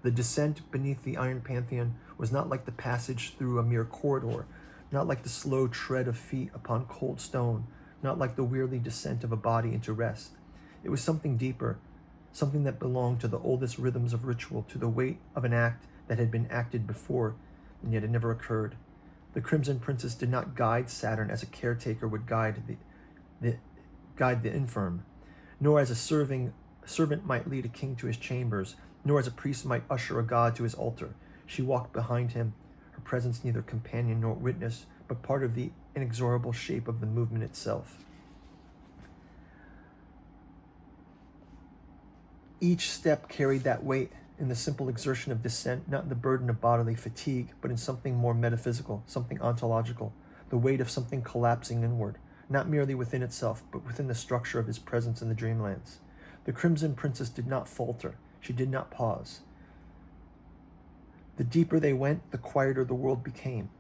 The descent beneath the Iron Pantheon was not like the passage through a mere corridor. not like the slow tread of feet upon cold stone, not like the weary descent of a body into rest. It was something deeper, something that belonged to the oldest rhythms of ritual, to the weight of an act that had been acted before, and yet it never occurred. The Crimson Princess did not guide Saturn as a caretaker would guide the infirm, nor as a servant might lead a king to his chambers, nor as a priest might usher a god to his altar. She walked behind him, her presence neither companion nor witness, but part of the inexorable shape of the movement itself. Each step carried that weight in the simple exertion of descent, not in the burden of bodily fatigue, but in something more metaphysical, something ontological, the weight of something collapsing inward, not merely within itself, but within the structure of his presence in the Dreamlands. The Crimson Princess did not falter. She did not pause. The deeper they went, the quieter the world became,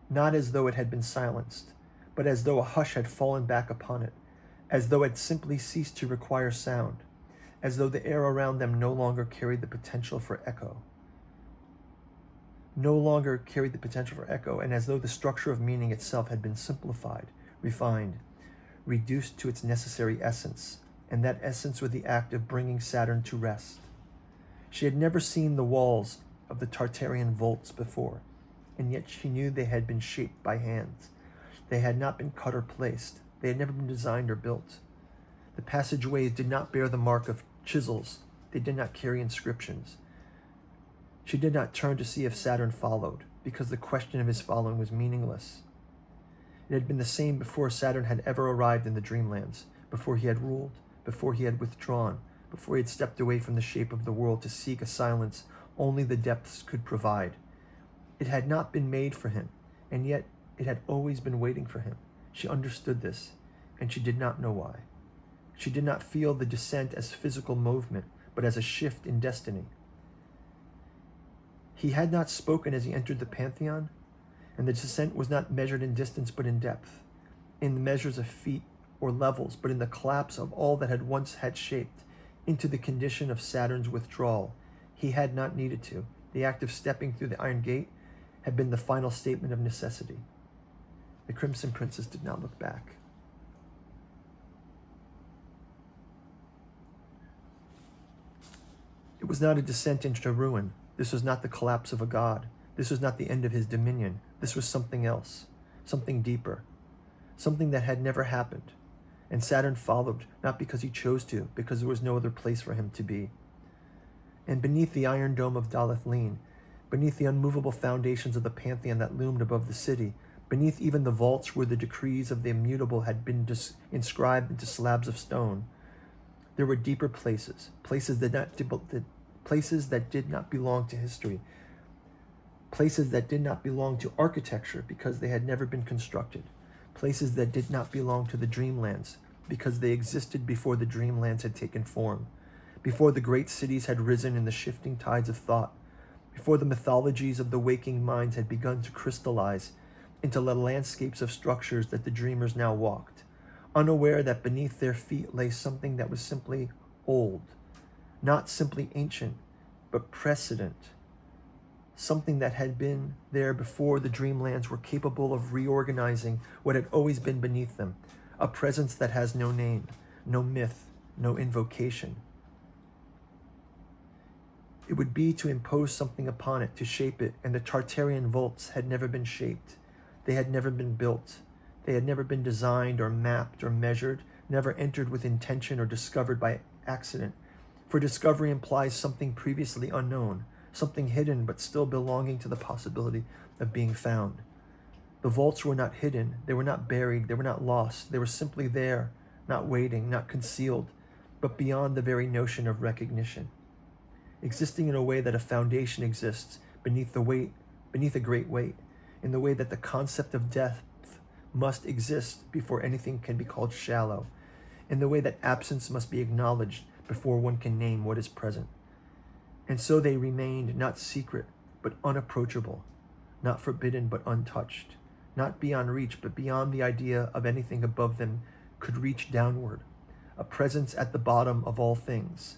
not as though it had been silenced, but as though a hush had fallen back upon it, as though it had simply ceased to require sound, as though the air around them no longer carried the potential for echo. And as though the structure of meaning itself had been simplified, refined, reduced to its necessary essence, and that essence was the act of bringing Saturn to rest. She had never seen the walls of the Tartarian vaults before, and yet she knew they had been shaped by hands. They had not been cut or placed. They had never been designed or built. The passageways did not bear the mark of chisels. They did not carry inscriptions. She did not turn to see if Saturn followed, because the question of his following was meaningless. It had been the same before Saturn had ever arrived in the Dreamlands, before he had ruled, before he had withdrawn, before he had stepped away from the shape of the world to seek a silence only the depths could provide. It had not been made for him, and yet it had always been waiting for him. She understood this, and she did not know why. She did not feel the descent as physical movement, but as a shift in destiny. He had not spoken as he entered the Pantheon, and the descent was not measured in distance but in depth, in the measures of feet or levels, but in the collapse of all that had once had shaped into the condition of Saturn's withdrawal. He had not needed to. The act of stepping through the iron gate had been the final statement of necessity. The Crimson Princess did not look back. It was not a descent into ruin. This was not the collapse of a god. This was not the end of his dominion. This was something else, something deeper, something that had never happened. And Saturn followed, not because he chose to, because there was no other place for him to be. And beneath the iron dome of Dalathlene, beneath the unmovable foundations of the Pantheon that loomed above the city, beneath even the vaults where the decrees of the immutable had been inscribed into slabs of stone, there were deeper places, places that did not belong to history, places that did not belong to architecture because they had never been constructed, places that did not belong to the Dreamlands because they existed before the Dreamlands had taken form, before the great cities had risen in the shifting tides of thought, before the mythologies of the waking minds had begun to crystallize into the landscapes of structures that the dreamers now walked, unaware that beneath their feet lay something that was simply old, not simply ancient, but precedent, something that had been there before the Dreamlands were capable of reorganizing what had always been beneath them, a presence that has no name, no myth, no invocation. It would be to impose something upon it, to shape it, and the Tartarian vaults had never been shaped. They had never been built. They had never been designed or mapped or measured, never entered with intention or discovered by accident. For discovery implies something previously unknown, something hidden but still belonging to the possibility of being found. The vaults were not hidden, they were not buried, they were not lost, they were simply there, not waiting, not concealed, but beyond the very notion of recognition. Existing in a way that a foundation exists beneath a great weight, in the way that the concept of depth must exist before anything can be called shallow, in the way that absence must be acknowledged before one can name what is present. And so they remained not secret, but unapproachable, not forbidden, but untouched, not beyond reach, but beyond the idea of anything above them could reach downward, a presence at the bottom of all things,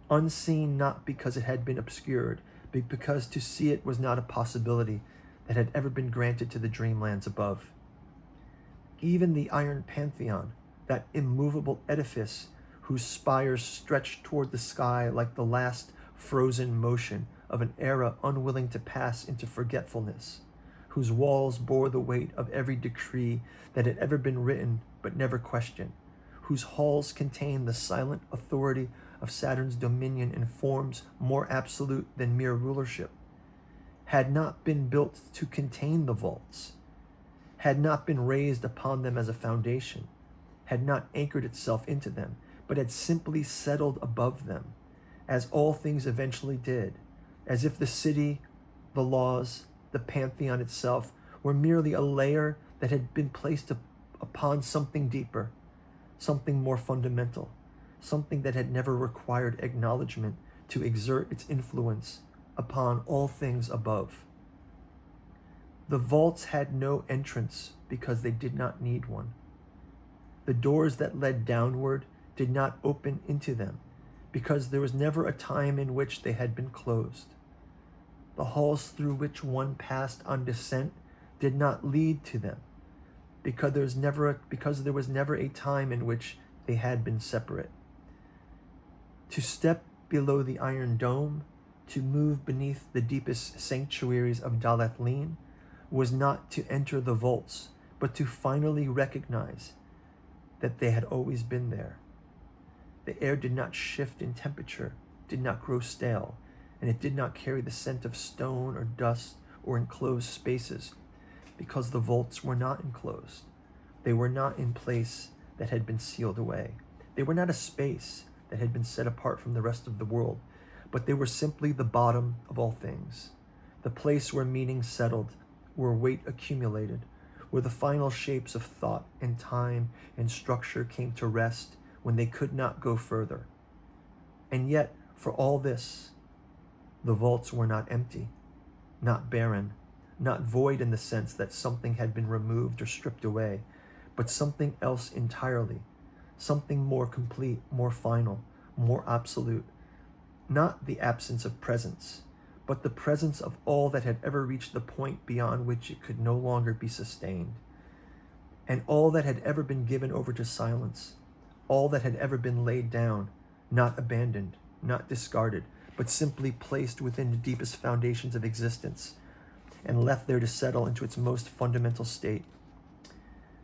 unseen not because it had been obscured, but because to see it was not a possibility, that had ever been granted to the Dreamlands above. Even the Iron Pantheon, that immovable edifice whose spires stretched toward the sky like the last frozen motion of an era unwilling to pass into forgetfulness, whose walls bore the weight of every decree that had ever been written but never questioned, whose halls contained the silent authority of Saturn's dominion in forms more absolute than mere rulership, had not been built to contain the vaults, had not been raised upon them as a foundation, had not anchored itself into them, but had simply settled above them, as all things eventually did, as if the city, the laws, the pantheon itself were merely a layer that had been placed upon something deeper, something more fundamental, something that had never required acknowledgement to exert its influence upon all things above. The vaults had no entrance because they did not need one. The doors that led downward did not open into them because there was never a time in which they had been closed. The halls through which one passed on descent did not lead to them because there was never a time in which they had been separate. To step below the Iron Dome, to move beneath the deepest sanctuaries of Dalathlin, was not to enter the vaults, but to finally recognize that they had always been there. The air did not shift in temperature, did not grow stale, and it did not carry the scent of stone or dust or enclosed spaces, because the vaults were not enclosed. They were not in place that had been sealed away. They were not a space that had been set apart from the rest of the world, but they were simply the bottom of all things, the place where meaning settled, where weight accumulated, where the final shapes of thought and time and structure came to rest when they could not go further. And yet, for all this, the vaults were not empty, not barren, not void in the sense that something had been removed or stripped away, but something else entirely, something more complete, more final, more absolute. Not the absence of presence, but the presence of all that had ever reached the point beyond which it could no longer be sustained. And all that had ever been given over to silence, all that had ever been laid down, not abandoned, not discarded, but simply placed within the deepest foundations of existence and left there to settle into its most fundamental state.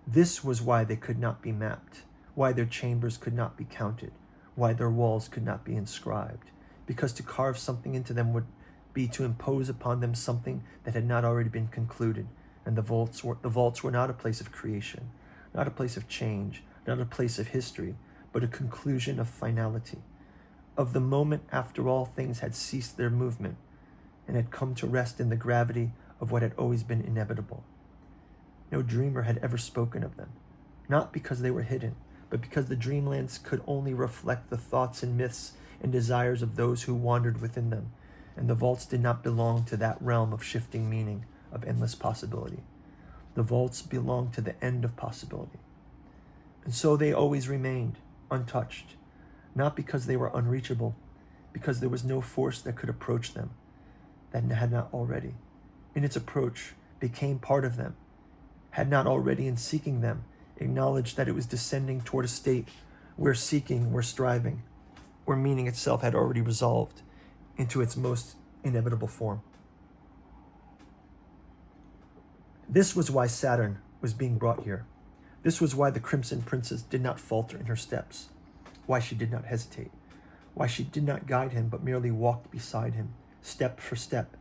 This was why they could not be mapped, why their chambers could not be counted, why their walls could not be inscribed, because to carve something into them would be to impose upon them something that had not already been concluded, and the vaults were not a place of creation, not a place of change, not a place of history, but a conclusion of finality, of the moment after all things had ceased their movement and had come to rest in the gravity of what had always been inevitable. No dreamer had ever spoken of them, not because they were hidden, but because the Dreamlands could only reflect the thoughts and myths and desires of those who wandered within them, and the vaults did not belong to that realm of shifting meaning, of endless possibility. The vaults belonged to the end of possibility. And so they always remained, untouched, not because they were unreachable, because there was no force that could approach them, that had not already, in its approach, became part of them, had not already in seeking them, acknowledged that it was descending toward a state where seeking, where striving, where meaning itself had already resolved into its most inevitable form. This was why Saturn was being brought here. This was why the Crimson Princess did not falter in her steps, why she did not hesitate, why she did not guide him but merely walked beside him, step for step,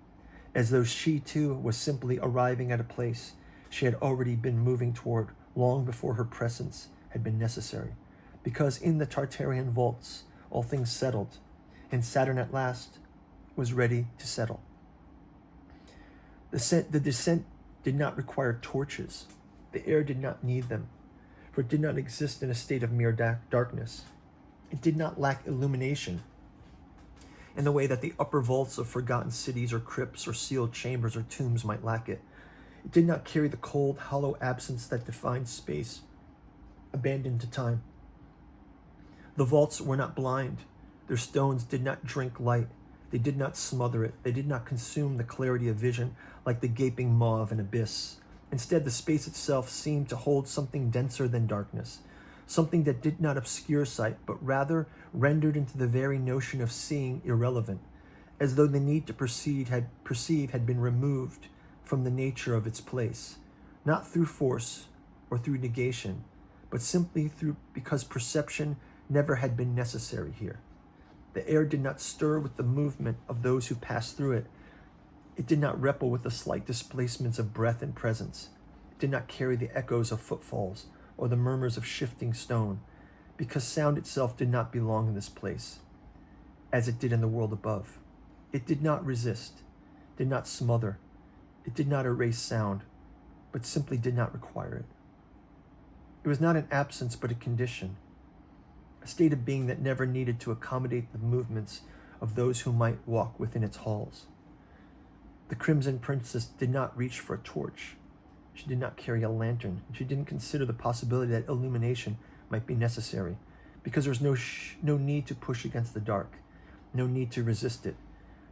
as though she too was simply arriving at a place she had already been moving toward long before her presence had been necessary, because in the Tartarian vaults all things settled, and Saturn at last was ready to settle. The descent did not require torches. The air did not need them, for it did not exist in a state of mere darkness. It did not lack illumination in the way that the upper vaults of forgotten cities or crypts or sealed chambers or tombs might lack it. It did not carry the cold, hollow absence that defines space, abandoned to time. The vaults were not blind. Their stones did not drink light. They did not smother it. They did not consume the clarity of vision like the gaping maw of an abyss. Instead, the space itself seemed to hold something denser than darkness, something that did not obscure sight, but rather rendered into the very notion of seeing irrelevant, as though the need to perceive had been removed from the nature of its place, not through force or through negation, but simply because perception never had been necessary here. The air did not stir with the movement of those who passed through it. It did not ripple with the slight displacements of breath and presence. It did not carry the echoes of footfalls or the murmurs of shifting stone, because sound itself did not belong in this place, as it did in the world above. It did not resist, did not smother, it did not erase sound, but simply did not require it. It was not an absence, but a condition, a state of being that never needed to accommodate the movements of those who might walk within its halls. The Crimson Princess did not reach for a torch. She did not carry a lantern. She didn't consider the possibility that illumination might be necessary, because there was no need to push against the dark, no need to resist it,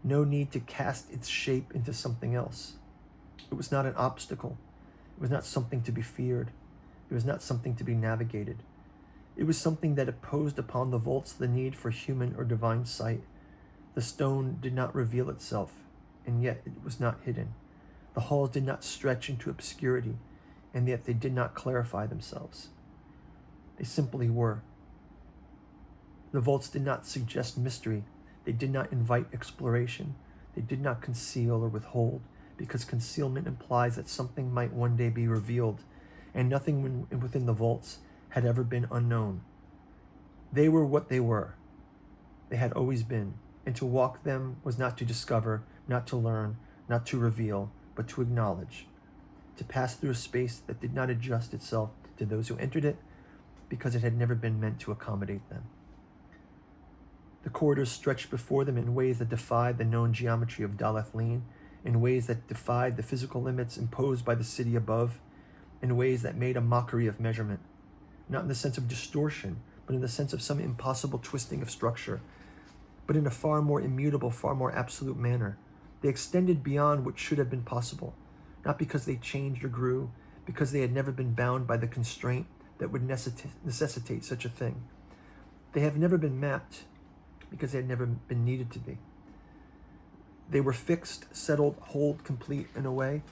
no need to cast its shape into something else. It was not an obstacle. It was not something to be feared. It was not something to be navigated. It was something that imposed upon the vaults the need for human or divine sight. The stone did not reveal itself, and yet it was not hidden. The halls did not stretch into obscurity, and yet they did not clarify themselves. They simply were. The vaults did not suggest mystery. They did not invite exploration. They did not conceal or withhold, because concealment implies that something might one day be revealed, and nothing within the vaults had ever been unknown. They were what they were. They had always been, and to walk them was not to discover, not to learn, not to reveal, but to acknowledge, to pass through a space that did not adjust itself to those who entered it, because it had never been meant to accommodate them. The corridors stretched before them in ways that defied the known geometry of Dalathlene, in ways that defied the physical limits imposed by the city above, in ways that made a mockery of measurement, not in the sense of distortion, but in the sense of some impossible twisting of structure, but in a far more immutable, far more absolute manner. They extended beyond what should have been possible, not because they changed or grew, because they had never been bound by the constraint that would necessitate such a thing. They have never been mapped, because they had never been needed to be. They were fixed, settled, whole, complete in a way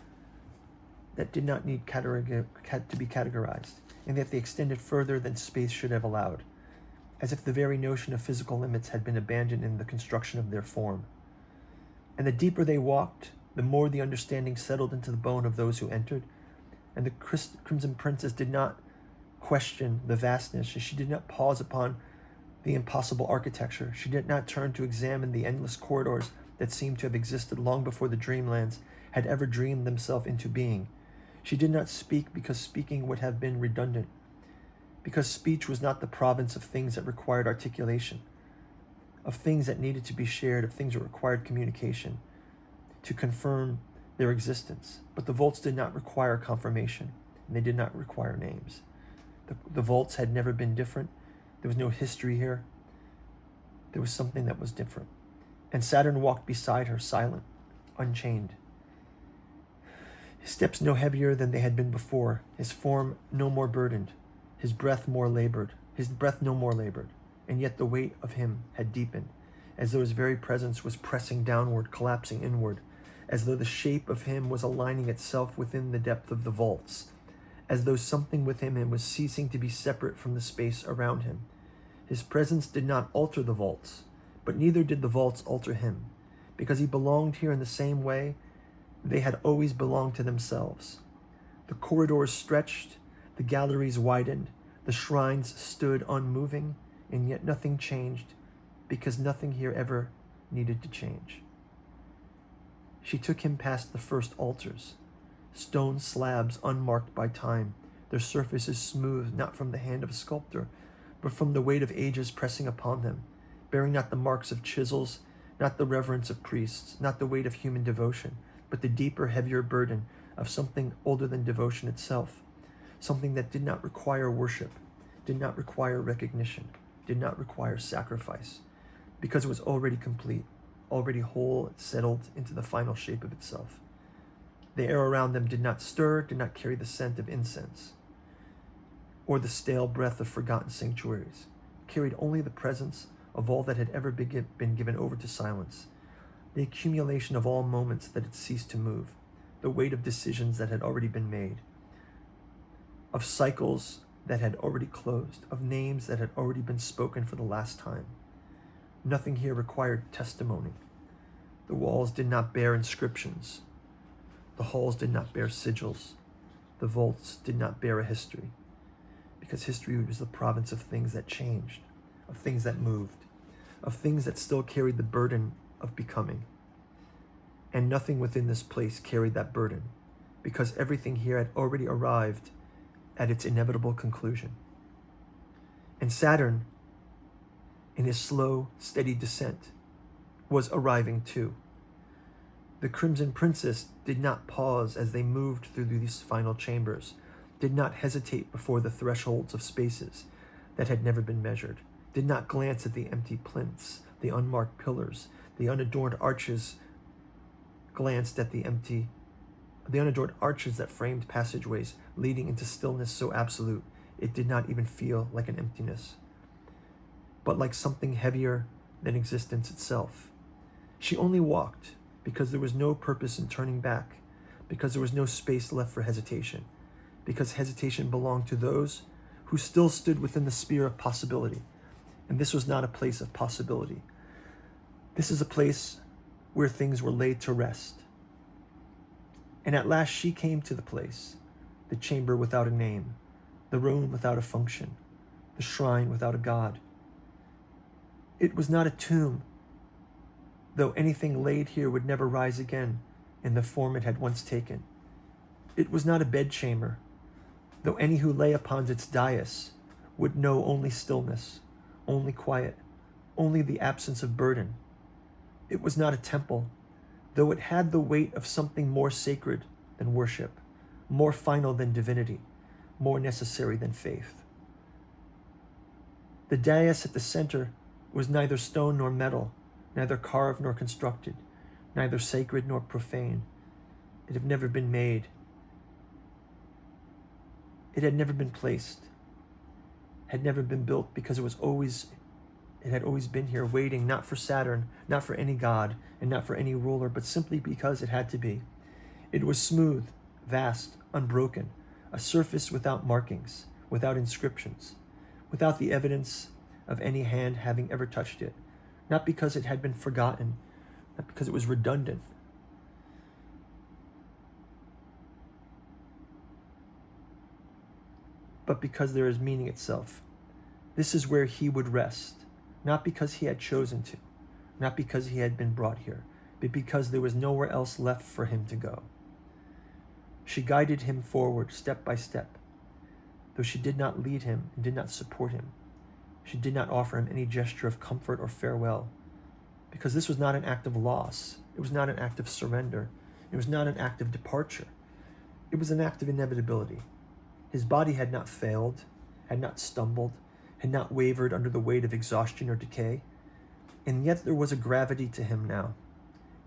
that did not need to be categorized, and yet they extended further than space should have allowed, as if the very notion of physical limits had been abandoned in the construction of their form. And the deeper they walked, the more the understanding settled into the bone of those who entered, and the Crimson Princess did not question the vastness. She did not pause upon the impossible architecture. She did not turn to examine the endless corridors that seemed to have existed long before the Dreamlands had ever dreamed themselves into being. She did not speak because speaking would have been redundant, because speech was not the province of things that required articulation, of things that needed to be shared, of things that required communication to confirm their existence. But the vaults did not require confirmation, and they did not require names. The vaults had never been different. There was no history here. There was something that was different. And Saturn walked beside her, silent, unchained. His steps no heavier than they had been before, his form no more burdened, his breath no more labored, and yet the weight of him had deepened, as though his very presence was pressing downward, collapsing inward, as though the shape of him was aligning itself within the depth of the vaults, as though something within him was ceasing to be separate from the space around him. His presence did not alter the vaults, but neither did the vaults alter him, because he belonged here in the same way they had always belonged to themselves. The corridors stretched, the galleries widened, the shrines stood unmoving, and yet nothing changed, because nothing here ever needed to change. She took him past the first altars, stone slabs unmarked by time, their surfaces smooth not from the hand of a sculptor, but from the weight of ages pressing upon them, bearing not the marks of chisels, not the reverence of priests, not the weight of human devotion, but the deeper, heavier burden of something older than devotion itself, something that did not require worship, did not require recognition, did not require sacrifice, because it was already complete, already whole, settled into the final shape of itself. The air around them did not stir, did not carry the scent of incense, or the stale breath of forgotten sanctuaries. It carried only the presence of all that had ever been given over to silence, the accumulation of all moments that had ceased to move, the weight of decisions that had already been made, of cycles that had already closed, of names that had already been spoken for the last time. Nothing here required testimony. The walls did not bear inscriptions. The halls did not bear sigils. The vaults did not bear a history, because history was the province of things that changed, of things that moved, of things that still carried the burden of becoming. And nothing within this place carried that burden, because everything here had already arrived at its inevitable conclusion. And Saturn, in his slow, steady descent, was arriving too. The Crimson Princess did not pause as they moved through these final chambers, did not hesitate before the thresholds of spaces that had never been measured, did not glance at the empty plinths, the unmarked pillars, the unadorned arches, glanced at the unadorned arches that framed passageways leading into stillness so absolute it did not even feel like an emptiness, but like something heavier than existence itself. She only walked because there was no purpose in turning back, because there was no space left for hesitation, because hesitation belonged to those who still stood within the sphere of possibility. And this was not a place of possibility. This is a place where things were laid to rest. And at last she came to the place, the chamber without a name, the room without a function, the shrine without a god. It was not a tomb, though anything laid here would never rise again in the form it had once taken. It was not a bedchamber, though any who lay upon its dais would know only stillness, only quiet, only the absence of burden. It was not a temple, though it had the weight of something more sacred than worship, more final than divinity, more necessary than faith. The dais at the center was neither stone nor metal, neither carved nor constructed, neither sacred nor profane. It had never been made. It had never been placed, had never been built, because it had always been here, waiting not for Saturn, not for any god, and not for any ruler, but simply because it had to be. It was smooth, vast, unbroken, a surface without markings, without inscriptions, without the evidence of any hand having ever touched it, not because it had been forgotten, not because it was redundant, but because there is meaning itself. This is where he would rest, not because he had chosen to, not because he had been brought here, but because there was nowhere else left for him to go. She guided him forward step by step, though she did not lead him and did not support him. She did not offer him any gesture of comfort or farewell, because this was not an act of loss. It was not an act of surrender. It was not an act of departure. It was an act of inevitability. His body had not failed, had not stumbled, had not wavered under the weight of exhaustion or decay. And yet there was a gravity to him now,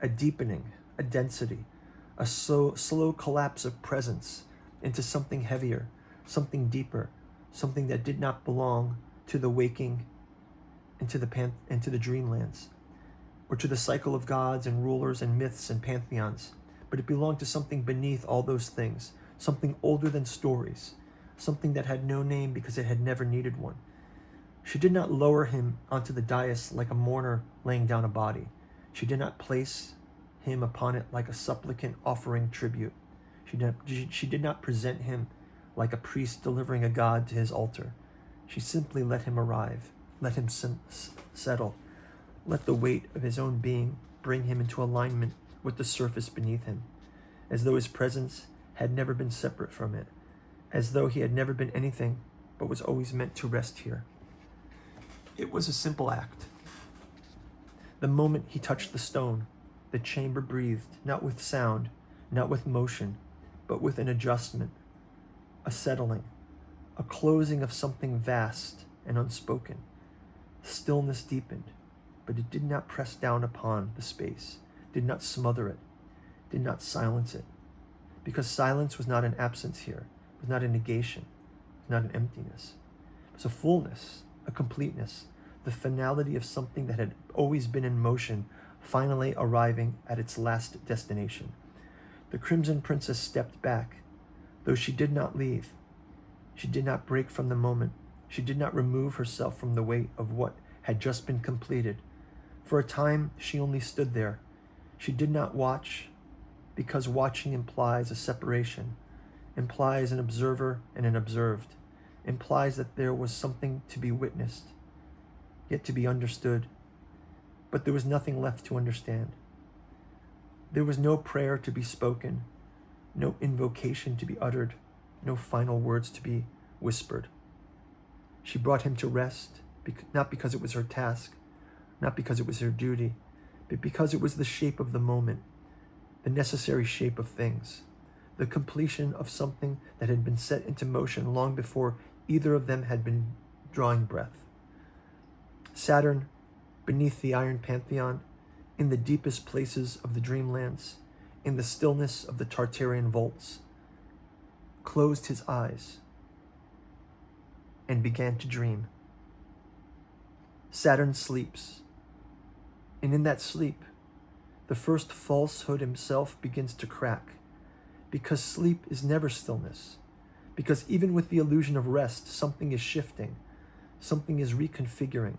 a deepening, a density, a slow collapse of presence into something heavier, something deeper, something that did not belong to the waking and to the dreamlands, or to the cycle of gods and rulers and myths and pantheons, but it belonged to something beneath all those things, something older than stories, something that had no name because it had never needed one. She did not lower him onto the dais like a mourner laying down a body. She did not place him upon it like a supplicant offering tribute. She did not present him like a priest delivering a god to his altar. She simply let him arrive, let him settle, let the weight of his own being bring him into alignment with the surface beneath him, as though his presence had never been separate from it, as though he had never been anything but was always meant to rest here. It was a simple act. The moment he touched the stone, the chamber breathed, not with sound, not with motion, but with an adjustment, a settling, a closing of something vast and unspoken. Stillness deepened, but it did not press down upon the space, did not smother it, did not silence it. because silence was not an absence here, it was not a negation, it was not an emptiness. It was a fullness, a completeness, the finality of something that had always been in motion, finally arriving at its last destination. The Crimson Princess stepped back. Though she did not leave, she did not break from the moment. She did not remove herself from the weight of what had just been completed. For a time, she only stood there. She did not watch, because watching implies a separation, implies an observer and an observed, implies that there was something to be witnessed, yet to be understood. But there was nothing left to understand. There was no prayer to be spoken, no invocation to be uttered, no final words to be whispered. She brought him to rest, not because it was her task, not because it was her duty, but because it was the shape of the moment, the necessary shape of things, the completion of something that had been set into motion long before either of them had been drawing breath. Saturn, beneath the Iron Pantheon, in the deepest places of the Dreamlands, in the stillness of the Tartarian vaults, closed his eyes and began to dream. Saturn sleeps, and in that sleep, the first falsehood himself begins to crack, because sleep is never stillness, because even with the illusion of rest, something is shifting, something is reconfiguring,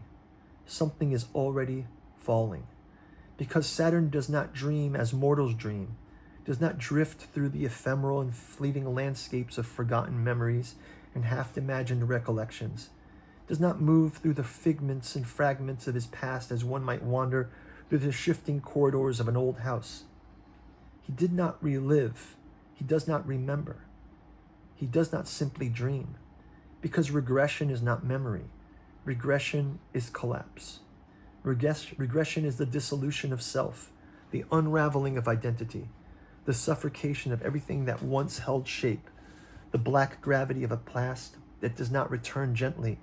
something is already falling. Because Saturn does not dream as mortals dream, does not drift through the ephemeral and fleeting landscapes of forgotten memories and half-imagined recollections, does not move through the figments and fragments of his past as one might wander through the shifting corridors of an old house. He did not relive, he does not remember, he does not simply dream, because regression is not memory, regression is collapse. Regression is the dissolution of self, the unraveling of identity, the suffocation of everything that once held shape, the black gravity of a past that does not return gently,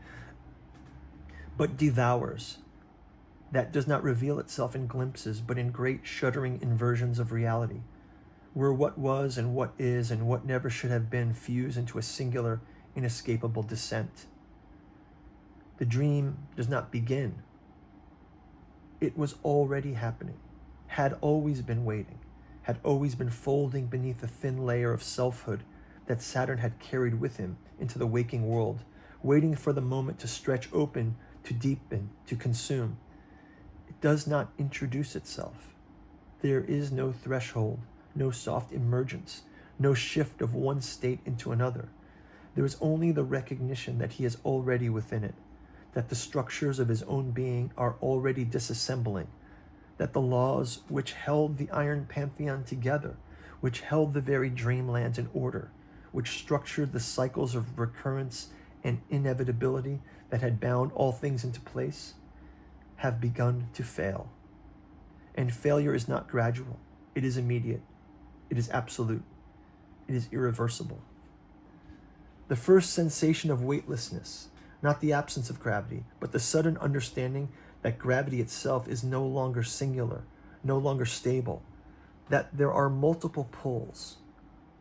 but devours, that does not reveal itself in glimpses, but in great shuddering inversions of reality, where what was and what is and what never should have been fuse into a singular, inescapable descent. The dream does not begin. It was already happening, had always been waiting, had always been folding beneath a thin layer of selfhood that Saturn had carried with him into the waking world, waiting for the moment to stretch open, to deepen, to consume. It does not introduce itself. There is no threshold, no soft emergence, no shift of one state into another. There is only the recognition that he is already within it, that the structures of his own being are already disassembling, that the laws which held the Iron Pantheon together, which held the very Dreamlands in order, which structured the cycles of recurrence and inevitability that had bound all things into place, have begun to fail. And failure is not gradual, it is immediate, it is absolute, it is irreversible. The first sensation of weightlessness, not the absence of gravity, but the sudden understanding that gravity itself is no longer singular, no longer stable, that there are multiple pulls,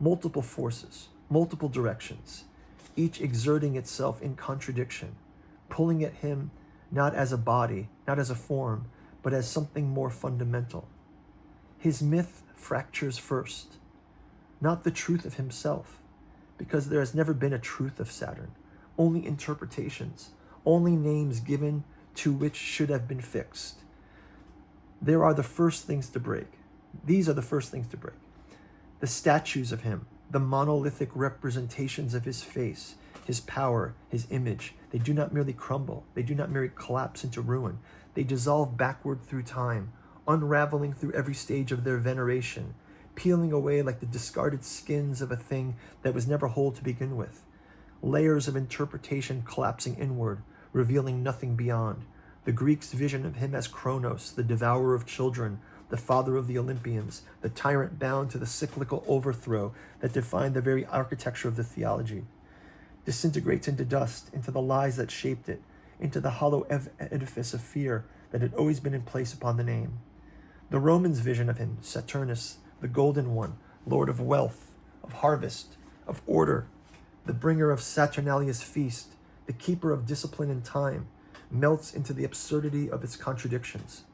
multiple forces, multiple directions, each exerting itself in contradiction, pulling at him not as a body, not as a form, but as something more fundamental. His myth fractures first, not the truth of himself, because there has never been a truth of Saturn, only interpretations, only names given to which should have been fixed. There are the first things to break. These are the first things to break. The statues of him, the monolithic representations of his face, his power, his image, they do not merely crumble. They do not merely collapse into ruin. They dissolve backward through time, unraveling through every stage of their veneration, peeling away like the discarded skins of a thing that was never whole to begin with. Layers of interpretation collapsing inward, revealing nothing beyond. The Greeks' vision of him as Kronos, the devourer of children, the father of the Olympians, the tyrant bound to the cyclical overthrow that defined the very architecture of the theology, disintegrates into dust, into the lies that shaped it, into the hollow edifice of fear that had always been in place upon the name. The Romans' vision of him, Saturnus, the golden one, lord of wealth, of harvest, of order, the bringer of Saturnalia's feast, the keeper of discipline and time, melts into the absurdity of its contradictions,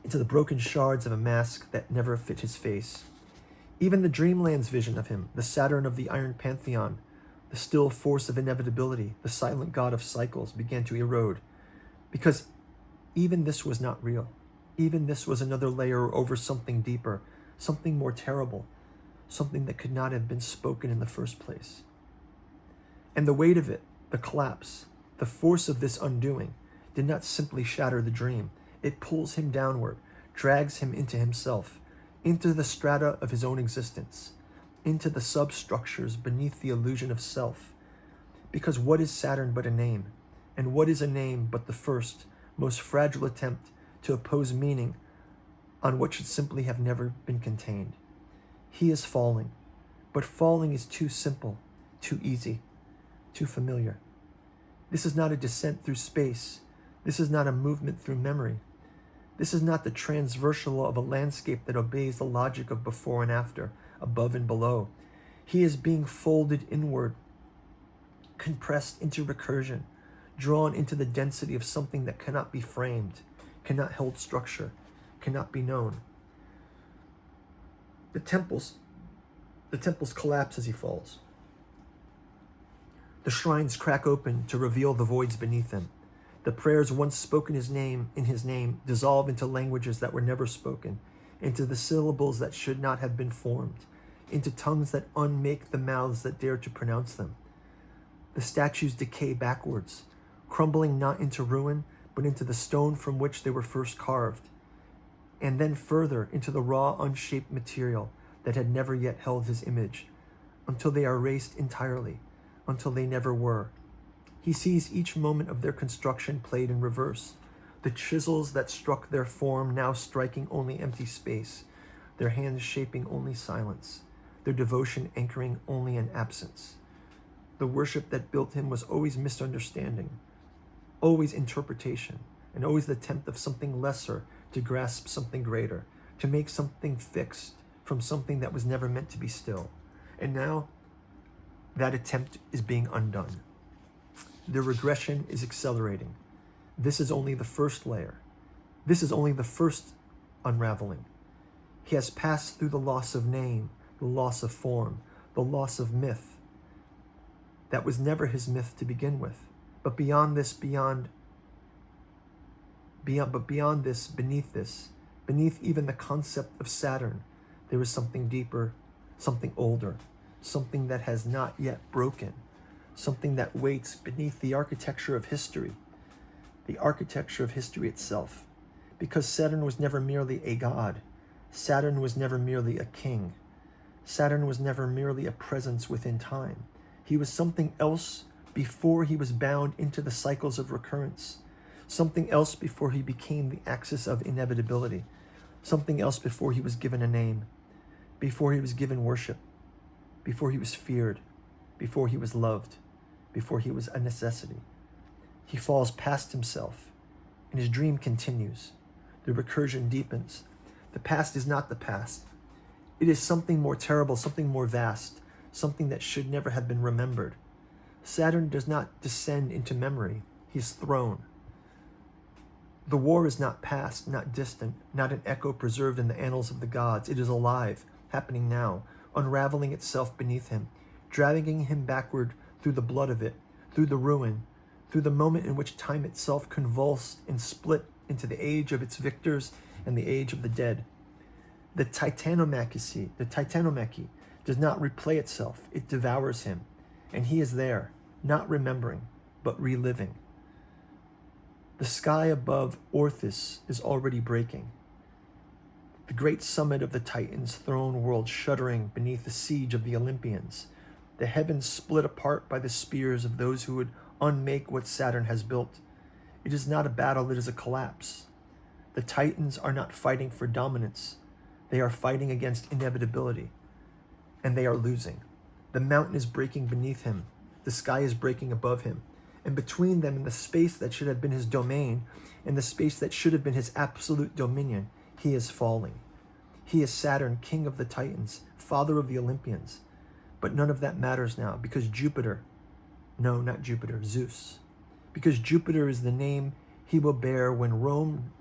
into the broken shards of a mask that never fit his face. Even the Dreamlands vision of him, the Saturn of the Iron Pantheon, the still force of inevitability, the silent god of cycles, began to erode, because even this was not real. Even this was another layer over something deeper, something more terrible, something that could not have been spoken in the first place. And the weight of it, the collapse, the force of this undoing, did not simply shatter the dream. It pulls him downward, drags him into himself, into the strata of his own existence, into the substructures beneath the illusion of self. Because what is Saturn but a name? And what is a name but the first, most fragile attempt to oppose meaning on what should simply have never been contained? He is falling, but falling is too simple, too easy, too familiar. This is not a descent through space. This is not a movement through memory. This is not the transversal of a landscape that obeys the logic of before and after, above and below. He is being folded inward, compressed into recursion, drawn into the density of something that cannot be framed, cannot hold structure, cannot be known. The temples collapse as he falls. The shrines crack open to reveal the voids beneath him. The prayers once spoken in his name dissolve into languages that were never spoken, into the syllables that should not have been formed, into tongues that unmake the mouths that dare to pronounce them. The statues decay backwards, crumbling not into ruin, but into the stone from which they were first carved, and then further into the raw, unshaped material that had never yet held his image, until they are erased entirely, until they never were. He sees each moment of their construction played in reverse, the chisels that struck their form now striking only empty space, their hands shaping only silence, their devotion anchoring only an absence. The worship that built him was always misunderstanding, always interpretation, and always the attempt of something lesser to grasp something greater, to make something fixed from something that was never meant to be still. And now, that attempt is being undone. The regression is accelerating. This is only the first layer. This is only the first unraveling. He has passed through the loss of name, the loss of form, the loss of myth. That was never his myth to begin with. But beyond this, beneath even the concept of Saturn, there is something deeper, something older, something that has not yet broken, something that waits beneath the architecture of history, the architecture of history itself. Because Saturn was never merely a god. Saturn was never merely a king. Saturn was never merely a presence within time. He was something else before he was bound into the cycles of recurrence, something else before he became the axis of inevitability, something else before he was given a name, before he was given worship, before he was feared, before he was loved, before he was a necessity. He falls past himself, and his dream continues. The recursion deepens. The past is not the past. It is something more terrible, something more vast, something that should never have been remembered. Saturn does not descend into memory. He is thrown. The war is not past, not distant, not an echo preserved in the annals of the gods. It is alive, happening now, unraveling itself beneath him, dragging him backward through the blood of it, through the ruin, through the moment in which time itself convulsed and split into the age of its victors and the age of the dead. The titanomachy does not replay itself. It devours him, and he is there, not remembering, but reliving. The sky above Orthus is already breaking. The great summit of the Titans' throne world shuddering beneath the siege of the Olympians. The heavens split apart by the spears of those who would unmake what Saturn has built. It is not a battle, it is a collapse. The Titans are not fighting for dominance. They are fighting against inevitability. And they are losing. The mountain is breaking beneath him. The sky is breaking above him. And between them, in the space that should have been his domain, and the space that should have been his absolute dominion, he is falling. He is Saturn, king of the Titans, father of the Olympians. But none of that matters now, because Jupiter, no, not Jupiter, Zeus, because Jupiter is the name he will bear when Rome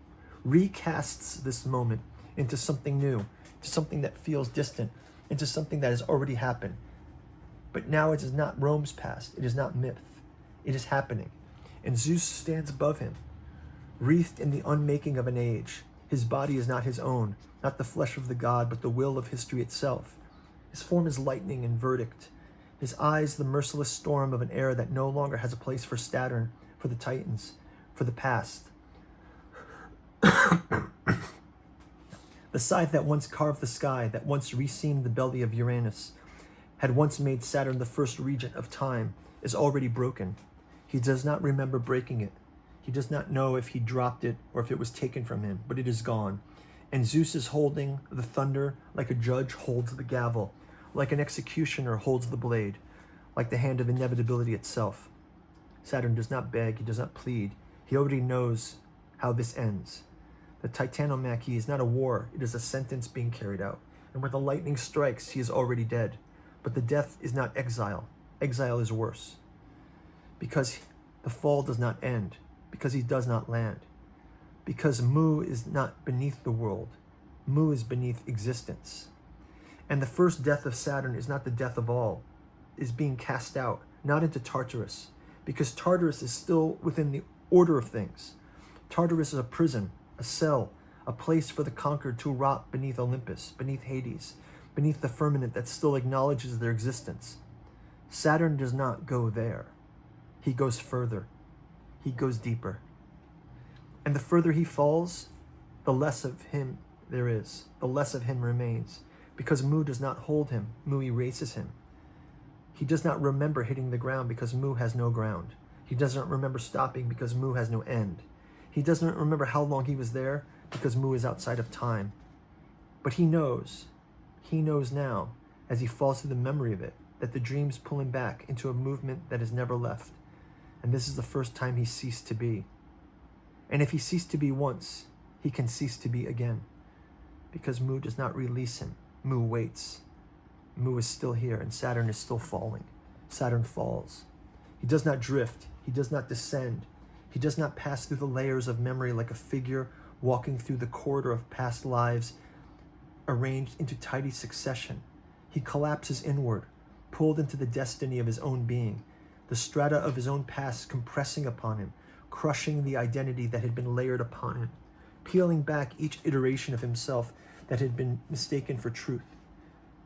recasts this moment into something new, to something that feels distant, into something that has already happened. But now it is not Rome's past, it is not myth, it is happening. And Zeus stands above him, wreathed in the unmaking of an age. His body is not his own, not the flesh of the god, but the will of history itself. His form is lightning and verdict. His eyes the merciless storm of an era that no longer has a place for Saturn, for the Titans, for the past. The scythe that once carved the sky, that once reseamed the belly of Uranus, had once made Saturn the first regent of time, is already broken. He does not remember breaking it. He does not know if he dropped it or if it was taken from him, but it is gone. And Zeus is holding the thunder like a judge holds the gavel, like an executioner holds the blade, like the hand of inevitability itself. Saturn does not beg, he does not plead. He already knows how this ends. The Titanomachy is not a war, it is a sentence being carried out. And when the lightning strikes, he is already dead. But the death is not exile. Exile is worse. Because the fall does not end. Because he does not land. Because Mu is not beneath the world. Mu is beneath existence. And the first death of Saturn is not the death of all. It is being cast out, not into Tartarus. Because Tartarus is still within the order of things. Tartarus is a prison, a cell, a place for the conquered to rot beneath Olympus, beneath Hades, beneath the firmament that still acknowledges their existence. Saturn does not go there. He goes further. He goes deeper. And the further he falls, the less of him there is, the less of him remains. Because Mu does not hold him, Mu erases him. He does not remember hitting the ground because Mu has no ground. He doesn't remember stopping because Mu has no end. He doesn't remember how long he was there because Mu is outside of time. But he knows now, as he falls to the memory of it, that the dreams pull him back into a movement that is never left. And this is the first time he ceased to be. And if he ceased to be once, he can cease to be again. Because Mu does not release him. Mu waits. Mu is still here, and Saturn is still falling. Saturn falls. He does not drift. He does not descend. He does not pass through the layers of memory like a figure walking through the corridor of past lives arranged into tidy succession. He collapses inward, pulled into the destiny of his own being, the strata of his own past compressing upon him, crushing the identity that had been layered upon him, peeling back each iteration of himself that had been mistaken for truth.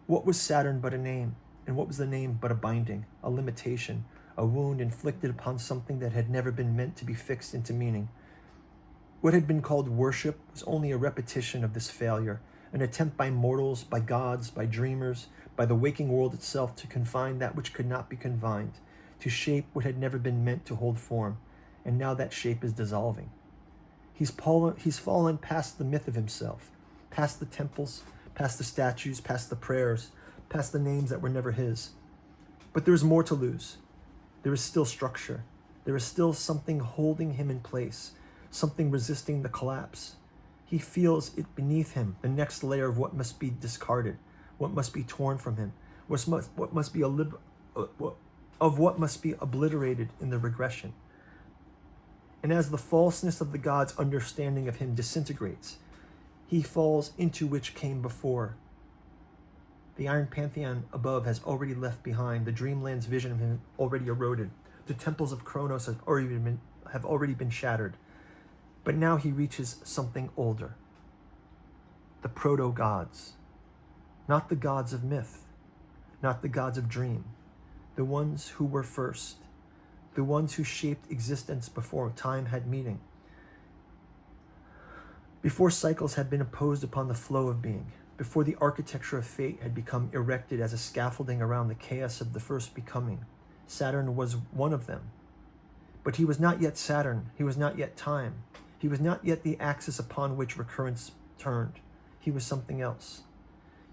What was Saturn but a name? And what was the name but a binding, a limitation, a wound inflicted upon something that had never been meant to be fixed into meaning? What had been called worship was only a repetition of this failure, an attempt by mortals, by gods, by dreamers, by the waking world itself to confine that which could not be confined, to shape what had never been meant to hold form, and now that shape is dissolving. He's fallen past the myth of himself, past the temples, past the statues, past the prayers, past the names that were never his. But there is more to lose. There is still structure. There is still something holding him in place, something resisting the collapse. He feels it beneath him, the next layer of what must be discarded, what must be torn from him, what must be obliterated in the regression. And as the falseness of the god's understanding of him disintegrates, he falls into which came before. The iron pantheon above has already left behind. The Dreamlands vision of him already eroded. The temples of Kronos have already been shattered. But now he reaches something older. The proto-gods. Not the gods of myth. Not the gods of dream. The ones who were first. The ones who shaped existence before time had meaning. Before cycles had been imposed upon the flow of being. Before the architecture of fate had become erected as a scaffolding around the chaos of the first becoming. Saturn was one of them. But he was not yet Saturn. He was not yet time. He was not yet the axis upon which recurrence turned. He was something else.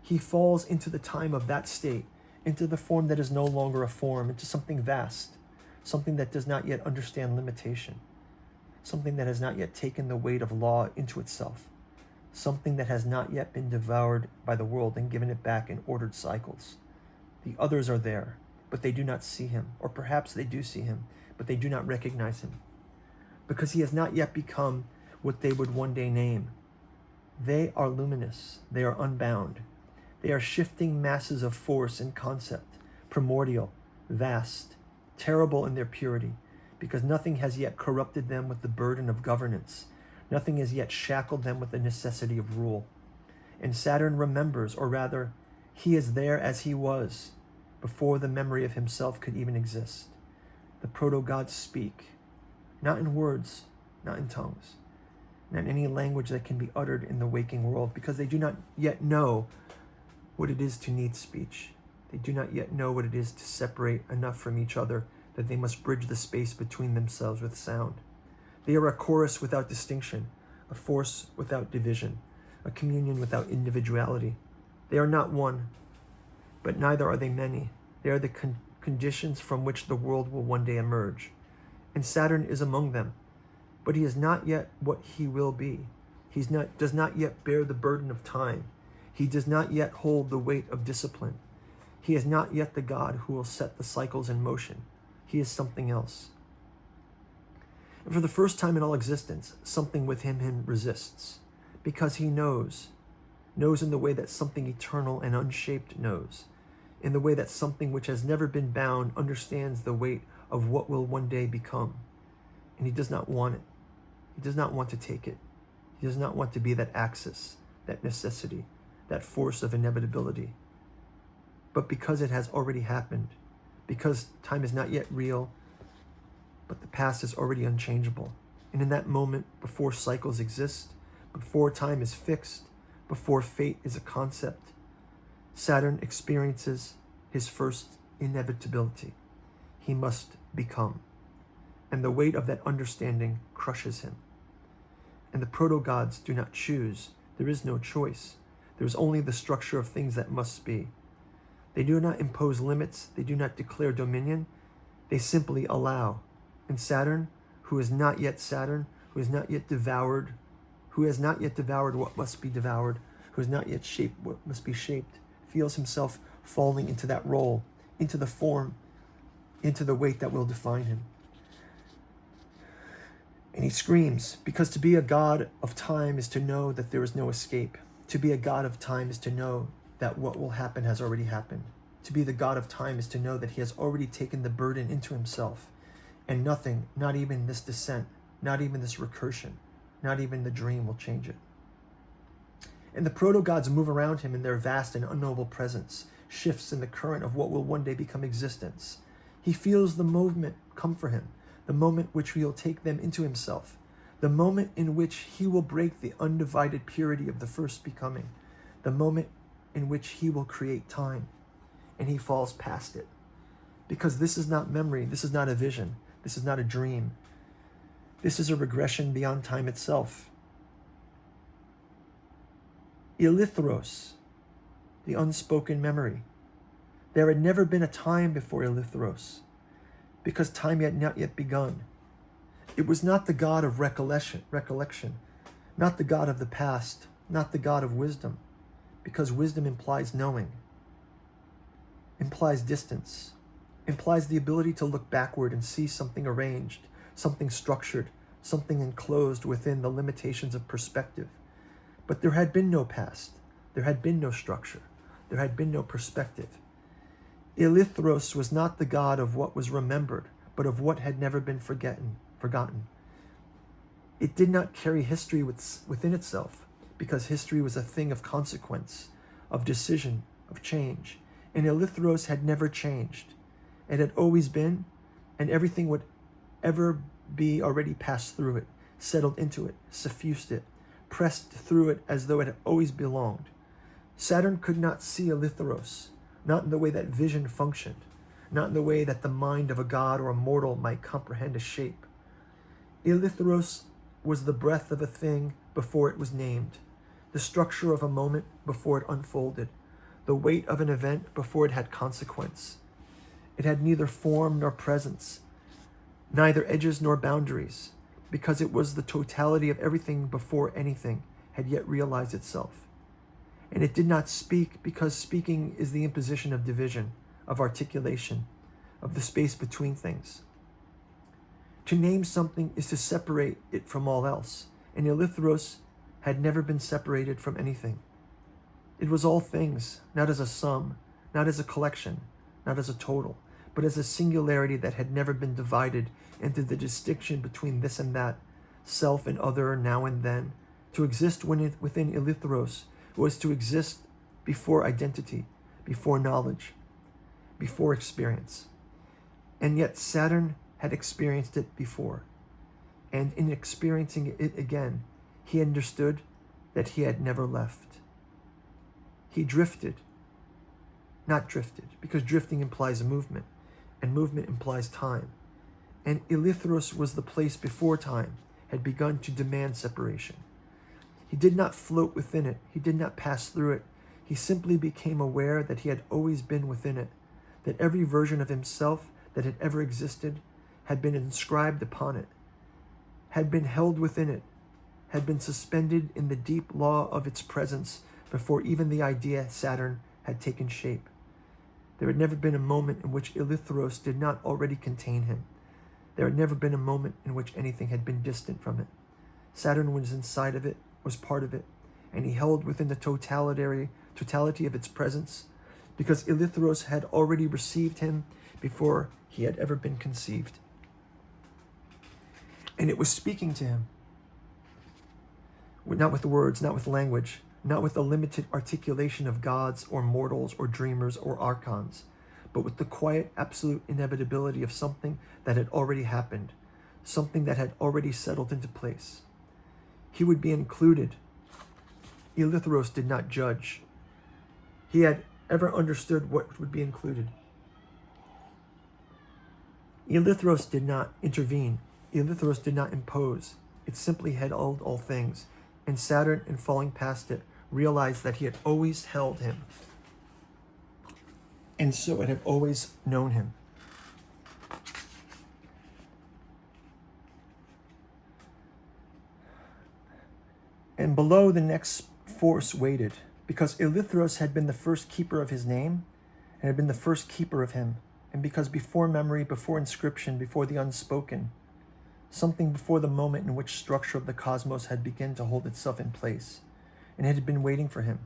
He falls into the time of that state, into the form that is no longer a form, into something vast, something that does not yet understand limitation, something that has not yet taken the weight of law into itself, something that has not yet been devoured by the world and given it back in ordered cycles. The others are there, but they do not see him, or perhaps they do see him, but they do not recognize him, because he has not yet become what they would one day name. They are luminous, they are unbound. They are shifting masses of force and concept, primordial, vast, terrible in their purity, because nothing has yet corrupted them with the burden of governance. Nothing has yet shackled them with the necessity of rule. And Saturn remembers, or rather, he is there as he was, before the memory of himself could even exist. The proto-gods speak, not in words, not in tongues, not in any language that can be uttered in the waking world, because they do not yet know what it is to need speech. They do not yet know what it is to separate enough from each other that they must bridge the space between themselves with sound. They are a chorus without distinction, a force without division, a communion without individuality. They are not one, but neither are they many. They are the conditions from which the world will one day emerge. And Saturn is among them, but he is not yet what he will be. He does not yet bear the burden of time. He does not yet hold the weight of discipline. He is not yet the God who will set the cycles in motion. He is something else. And for the first time in all existence, something within him resists, because he knows in the way that something eternal and unshaped knows, in the way that something which has never been bound understands the weight of what will one day become. And he does not want it. He does not want to take it. He does not want to be that axis, that necessity, that force of inevitability. But because it has already happened, because time is not yet real, but the past is already unchangeable. And in that moment, before cycles exist, before time is fixed, before fate is a concept, Saturn experiences his first inevitability. He must become. And the weight of that understanding crushes him. And the proto-gods do not choose. There is no choice. There is only the structure of things that must be. They do not impose limits. They do not declare dominion. They simply allow. And Saturn, who is not yet Saturn, who has not yet devoured what must be devoured, who has not yet shaped what must be shaped, feels himself falling into that role, into the form, into the weight that will define him. And he screams, because to be a god of time is to know that there is no escape. To be a god of time is to know that what will happen has already happened. To be the god of time is to know that he has already taken the burden into himself. And nothing, not even this descent, not even this recursion, not even the dream will change it. And the proto-gods move around him in their vast and unknowable presence, shifts in the current of what will one day become existence. He feels the movement come for him, the moment which he will take them into himself, the moment in which he will break the undivided purity of the first becoming, the moment in which he will create time, and he falls past it. Because this is not memory, this is not a vision, this is not a dream. This is a regression beyond time itself. Eleutheros, the unspoken memory. There had never been a time before Eleutheros, because time had not yet begun. It was not the God of recollection, not the God of the past, not the God of wisdom, because wisdom implies knowing, implies distance, implies the ability to look backward and see something arranged, something structured, something enclosed within the limitations of perspective. But there had been no past, there had been no structure, there had been no perspective. Eleutheros was not the God of what was remembered, but of what had never been forgotten. It did not carry history within itself, because history was a thing of consequence, of decision, of change. And Eleutheros had never changed. It had always been, and everything would ever be already passed through it, settled into it, suffused it, pressed through it as though it had always belonged. Saturn could not see Eleutheros, not in the way that vision functioned, not in the way that the mind of a god or a mortal might comprehend a shape. Eleutheros was the breath of a thing before it was named, the structure of a moment before it unfolded, the weight of an event before it had consequence. It had neither form nor presence, neither edges nor boundaries, because it was the totality of everything before anything had yet realized itself. And it did not speak because speaking is the imposition of division, of articulation, of the space between things. To name something is to separate it from all else, and Eleutheros had never been separated from anything. It was all things, not as a sum, not as a collection, not as a total, but as a singularity that had never been divided into the distinction between this and that, self and other, now and then. To exist within Eleutheros was to exist before identity, before knowledge, before experience. And yet Saturn had experienced it before. And in experiencing it again, he understood that he had never left. He drifted, not drifted, because drifting implies a movement, and movement implies time. And Eleutheros was the place before time had begun to demand separation. He did not float within it. He did not pass through it. He simply became aware that he had always been within it, that every version of himself that had ever existed had been inscribed upon it, had been held within it, had been suspended in the deep law of its presence before even the idea Saturn had taken shape. There had never been a moment in which Eleutheros did not already contain him. There had never been a moment in which anything had been distant from it. Saturn was inside of it, was part of it, and he held within the totality of its presence, because Eleutheros had already received him before he had ever been conceived. And it was speaking to him, not with words, not with language, not with the limited articulation of gods or mortals or dreamers or archons, but with the quiet absolute inevitability of something that had already happened, something that had already settled into place. He would be included. Eleutheros did not judge. He had ever understood what would be included. Eleutheros did not intervene. Eleutheros did not impose. It simply held all things, and Saturn, in falling past it, realized that he had always held him. And so it had always known him. And below, the next force waited, because Eleutheros had been the first keeper of his name, and had been the first keeper of him, and because before memory, before inscription, before the unspoken, something before the moment in which structure of the cosmos had begun to hold itself in place, and it had been waiting for him,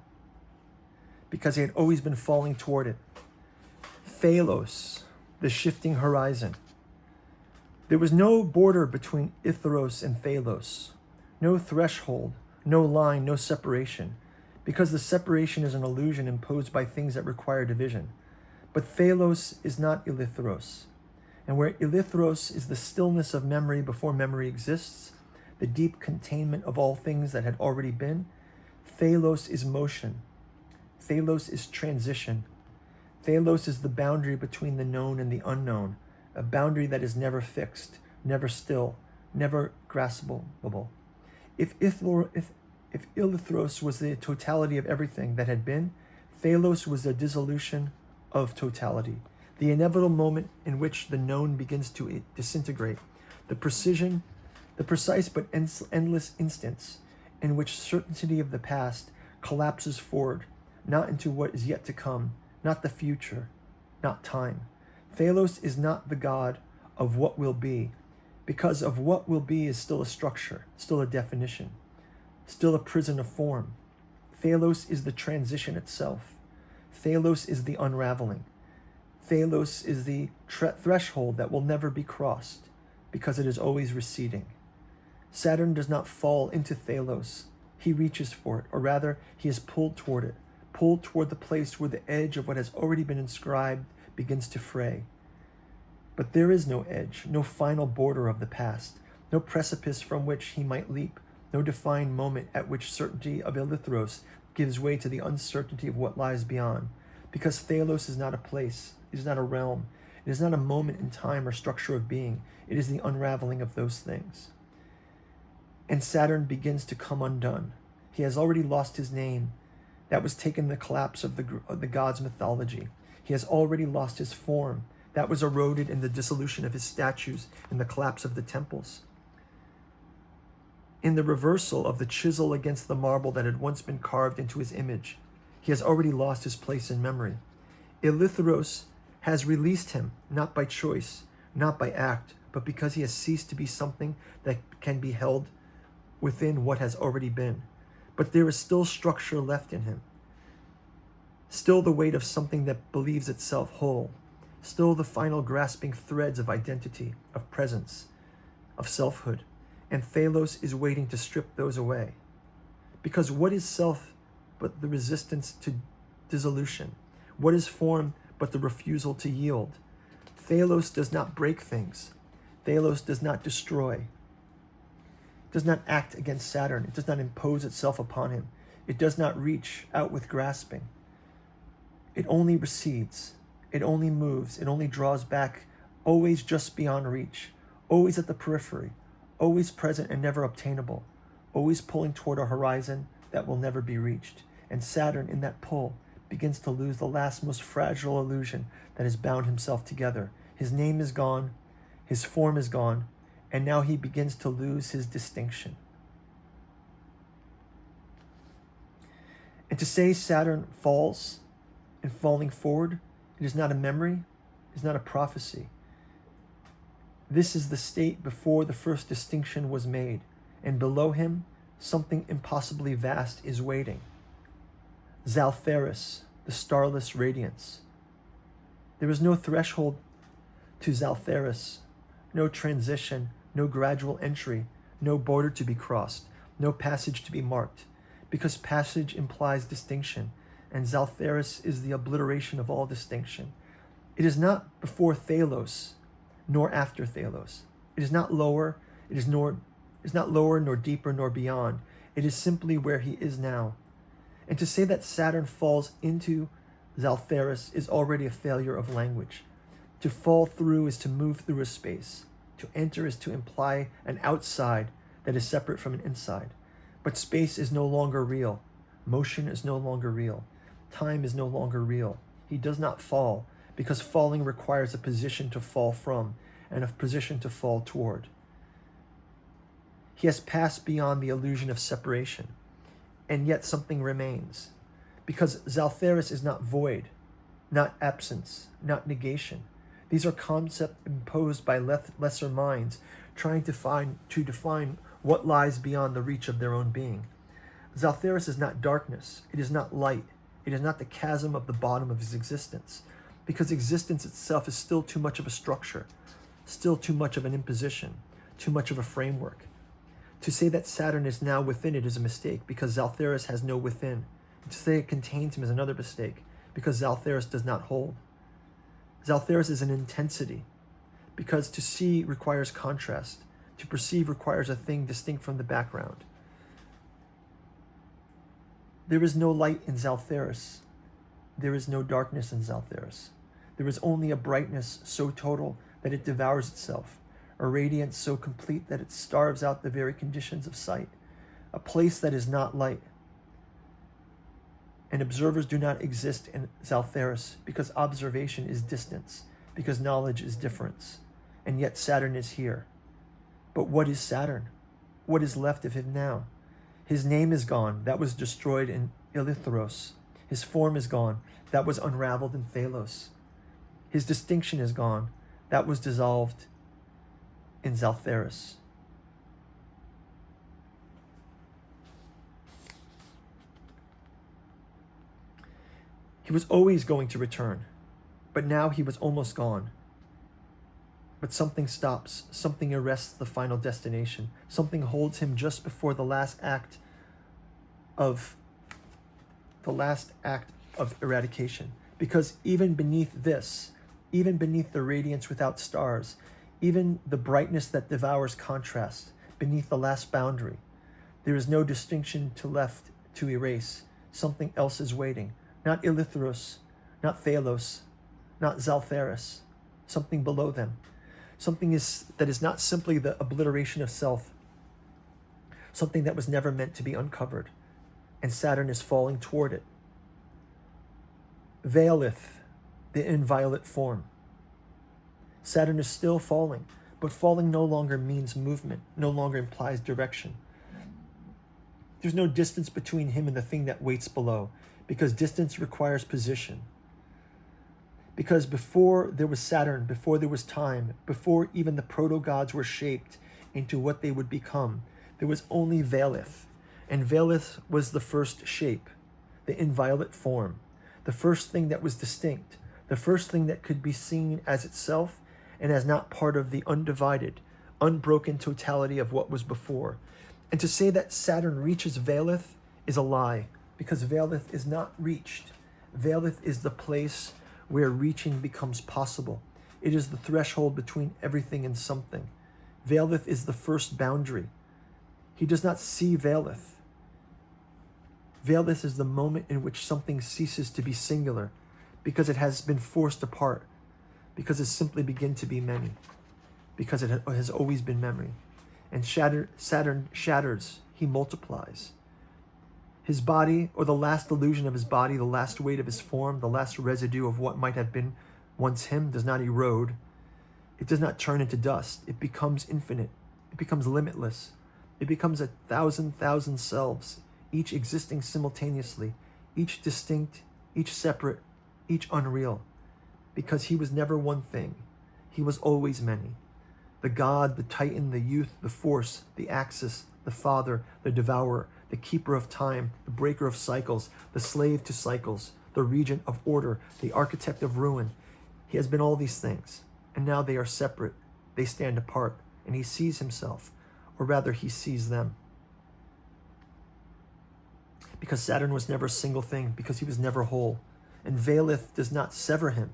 because he had always been falling toward it. Phalos, the shifting horizon. There was no border between Itheros and Phalos, no threshold, no line, no separation, because the separation is an illusion imposed by things that require division. But Phalos is not Eleutheros. And where Eleutheros is the stillness of memory before memory exists, the deep containment of all things that had already been, Phalos is motion. Phalos is transition. Phalos is the boundary between the known and the unknown, a boundary that is never fixed, never still, never graspable. If Eleutheros was the totality of everything that had been, Phalos was the dissolution of totality, the inevitable moment in which the known begins to disintegrate, the precise but endless instance in which certainty of the past collapses forward, not into what is yet to come, not the future, not time. Phalos is not the god of what will be, because of what will be is still a structure, still a definition, still a prison of form. Phalos is the transition itself. Phalos is the unraveling. Phalos is the threshold that will never be crossed, because it is always receding. Saturn does not fall into Phalos. He reaches for it, or rather, he is pulled toward it, pulled toward the place where the edge of what has already been inscribed begins to fray. But there is no edge, no final border of the past, no precipice from which he might leap, no defined moment at which certainty of Eleutheros gives way to the uncertainty of what lies beyond, because Phalos is not a place, it is not a realm, it is not a moment in time or structure of being, it is the unraveling of those things. And Saturn begins to come undone. He has already lost his name. That was taken in the collapse of the god's mythology. He has already lost his form. That was eroded in the dissolution of his statues and the collapse of the temples. In the reversal of the chisel against the marble that had once been carved into his image, he has already lost his place in memory. Eleutheros has released him, not by choice, not by act, but because he has ceased to be something that can be held within what has already been. But there is still structure left in him, still the weight of something that believes itself whole, still the final grasping threads of identity, of presence, of selfhood. And Thalos is waiting to strip those away. Because what is self but the resistance to dissolution? What is form but the refusal to yield? Thalos does not break things. Thalos does not destroy. It does not act against Saturn. It does not impose itself upon him. It does not reach out with grasping. It only recedes. It only moves. It only draws back, always just beyond reach, always at the periphery, always present and never obtainable, always pulling toward a horizon that will never be reached. And Saturn, in that pull, begins to lose the last most fragile illusion that has bound himself together. His name is gone, his form is gone, and now he begins to lose his distinction. And to say Saturn falls and falling forward, it is not a memory, it is not a prophecy. This is the state before the first distinction was made, and below him, something impossibly vast is waiting. Zaltharis, the starless radiance. There is no threshold to Zaltharis, no transition, no gradual entry, no border to be crossed, no passage to be marked, because passage implies distinction, and Zaltharis is the obliteration of all distinction. It is not before Thalos, nor after Thalos. It is not lower, it is not lower nor deeper nor beyond. It is simply where he is now. And to say that Saturn falls into Zaltharis is already a failure of language. To fall through is to move through a space. To enter is to imply an outside that is separate from an inside. But space is no longer real. Motion is no longer real. Time is no longer real. He does not fall, because falling requires a position to fall from and a position to fall toward. He has passed beyond the illusion of separation, and yet something remains, because Zaltharis is not void, not absence, not negation. These are concepts imposed by lesser minds trying to define what lies beyond the reach of their own being. Zaltharis is not darkness, it is not light, it is not the chasm of the bottom of his existence, because existence itself is still too much of a structure, still too much of an imposition, too much of a framework. To say that Saturn is now within it is a mistake, because Zaltharis has no within. And to say it contains him is another mistake, because Zaltharis does not hold. Zaltharis is an intensity, because to see requires contrast, to perceive requires a thing distinct from the background. There is no light in Zaltharis. There is no darkness in Zaltharis. There is only a brightness so total that it devours itself, a radiance so complete that it starves out the very conditions of sight, a place that is not light. And observers do not exist in Zaltharis, because observation is distance, because knowledge is difference, and yet Saturn is here. But what is Saturn? What is left of him now? His name is gone, that was destroyed in Eleutheros. His form is gone, that was unraveled in Thalos. His distinction is gone, that was dissolved in Zaltharis. He was always going to return, but now he was almost gone. But something stops, something arrests the final destination, something holds him just before the last act of eradication. Because even beneath this, even beneath the radiance without stars, even the brightness that devours contrast, beneath the last boundary, there is no distinction left to erase. Something else is waiting. Not Eleutheros, not Thalos, not Zaltharis, something below them. Something that is not simply the obliteration of self, something that was never meant to be uncovered, and Saturn is falling toward it. Veileth, the inviolate form. Saturn is still falling, but falling no longer means movement, no longer implies direction. There's no distance between him and the thing that waits below, because distance requires position. Because before there was Saturn, before there was time, before even the proto-gods were shaped into what they would become, there was only Velith. And Velith was the first shape, the inviolate form, the first thing that was distinct, the first thing that could be seen as itself and as not part of the undivided, unbroken totality of what was before. And to say that Saturn reaches Velith is a lie, because Velith is not reached. Velith is the place where reaching becomes possible. It is the threshold between everything and something. Velith is the first boundary. He does not see Velith. Velith is the moment in which something ceases to be singular, because it has been forced apart, because it simply begins to be many, because it has always been memory. And Saturn shatters, he multiplies. His body, or the last illusion of his body, the last weight of his form, the last residue of what might have been once him, does not erode. It does not turn into dust. It becomes infinite. It becomes limitless. It becomes 1,000,000 selves, each existing simultaneously, each distinct, each separate, each unreal. Because he was never one thing. He was always many. The God, the Titan, the youth, the force, the axis, the father, the devourer, the keeper of time, the breaker of cycles, the slave to cycles, the regent of order, the architect of ruin. He has been all these things, and now they are separate. They stand apart, and he sees himself, or rather he sees them. Because Saturn was never a single thing, because he was never whole, and Velith does not sever him,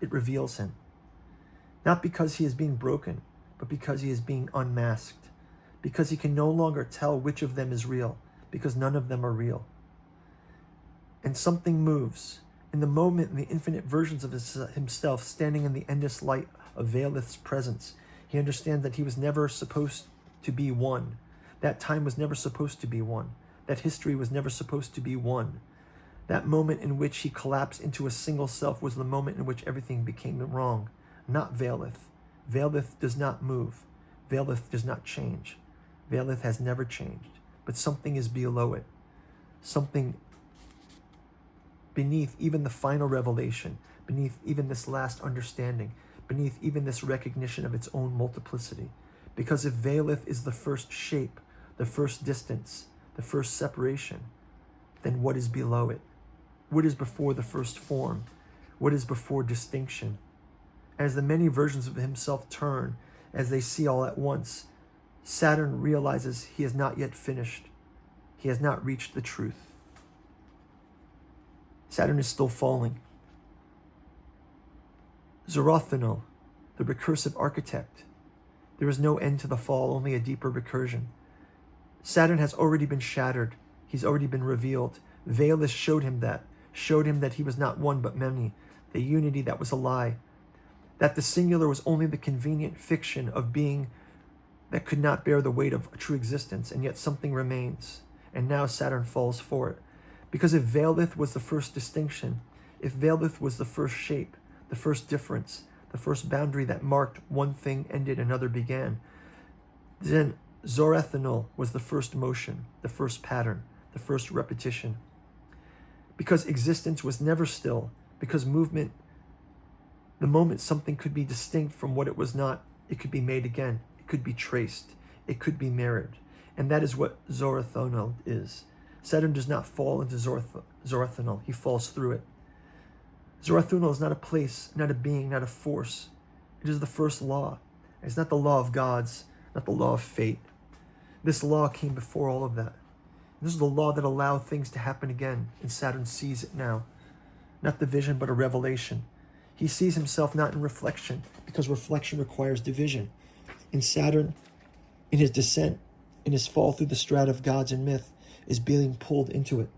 it reveals him. Not because he is being broken, but because he is being unmasked, because he can no longer tell which of them is real, because none of them are real. And something moves. In the moment, in the infinite versions of himself, standing in the endless light of Velith's presence, he understands that he was never supposed to be one. That time was never supposed to be one. That history was never supposed to be one. That moment in which he collapsed into a single self was the moment in which everything became wrong, not Velith. Velith does not move. Velith does not change. Velith has never changed, but something is below it. Something beneath even the final revelation, beneath even this last understanding, beneath even this recognition of its own multiplicity. Because if Velith is the first shape, the first distance, the first separation, then what is below it? What is before the first form? What is before distinction? As the many versions of himself turn, as they see all at once, Saturn realizes he has not yet finished. He has not reached the truth. Saturn is still falling. Zoroastrial, the recursive architect. There is no end to the fall, only a deeper recursion. Saturn has already been shattered. He's already been revealed. Velith showed him that he was not one but many, the unity that was a lie, that the singular was only the convenient fiction of being that could not bear the weight of a true existence, and yet something remains, and now Saturn falls for it. Because if Velith was the first distinction, if Velith was the first shape, the first difference, the first boundary that marked one thing ended, another began, then Zoroastrial was the first motion, the first pattern, the first repetition. Because existence was never still, because movement, the moment something could be distinct from what it was not, it could be made again, it could be traced, it could be mirrored. And that is what Zoroastrial is. Saturn does not fall into Zoroastrial, he falls through it. Zoroastrial is not a place, not a being, not a force. It is the first law. It's not the law of gods, not the law of fate. This law came before all of that. This is the law that allowed things to happen again, and Saturn sees it now. Not the vision, but a revelation. He sees himself not in reflection, because reflection requires division. In Saturn, in his descent, in his fall through the strata of gods and myth, is being pulled into it.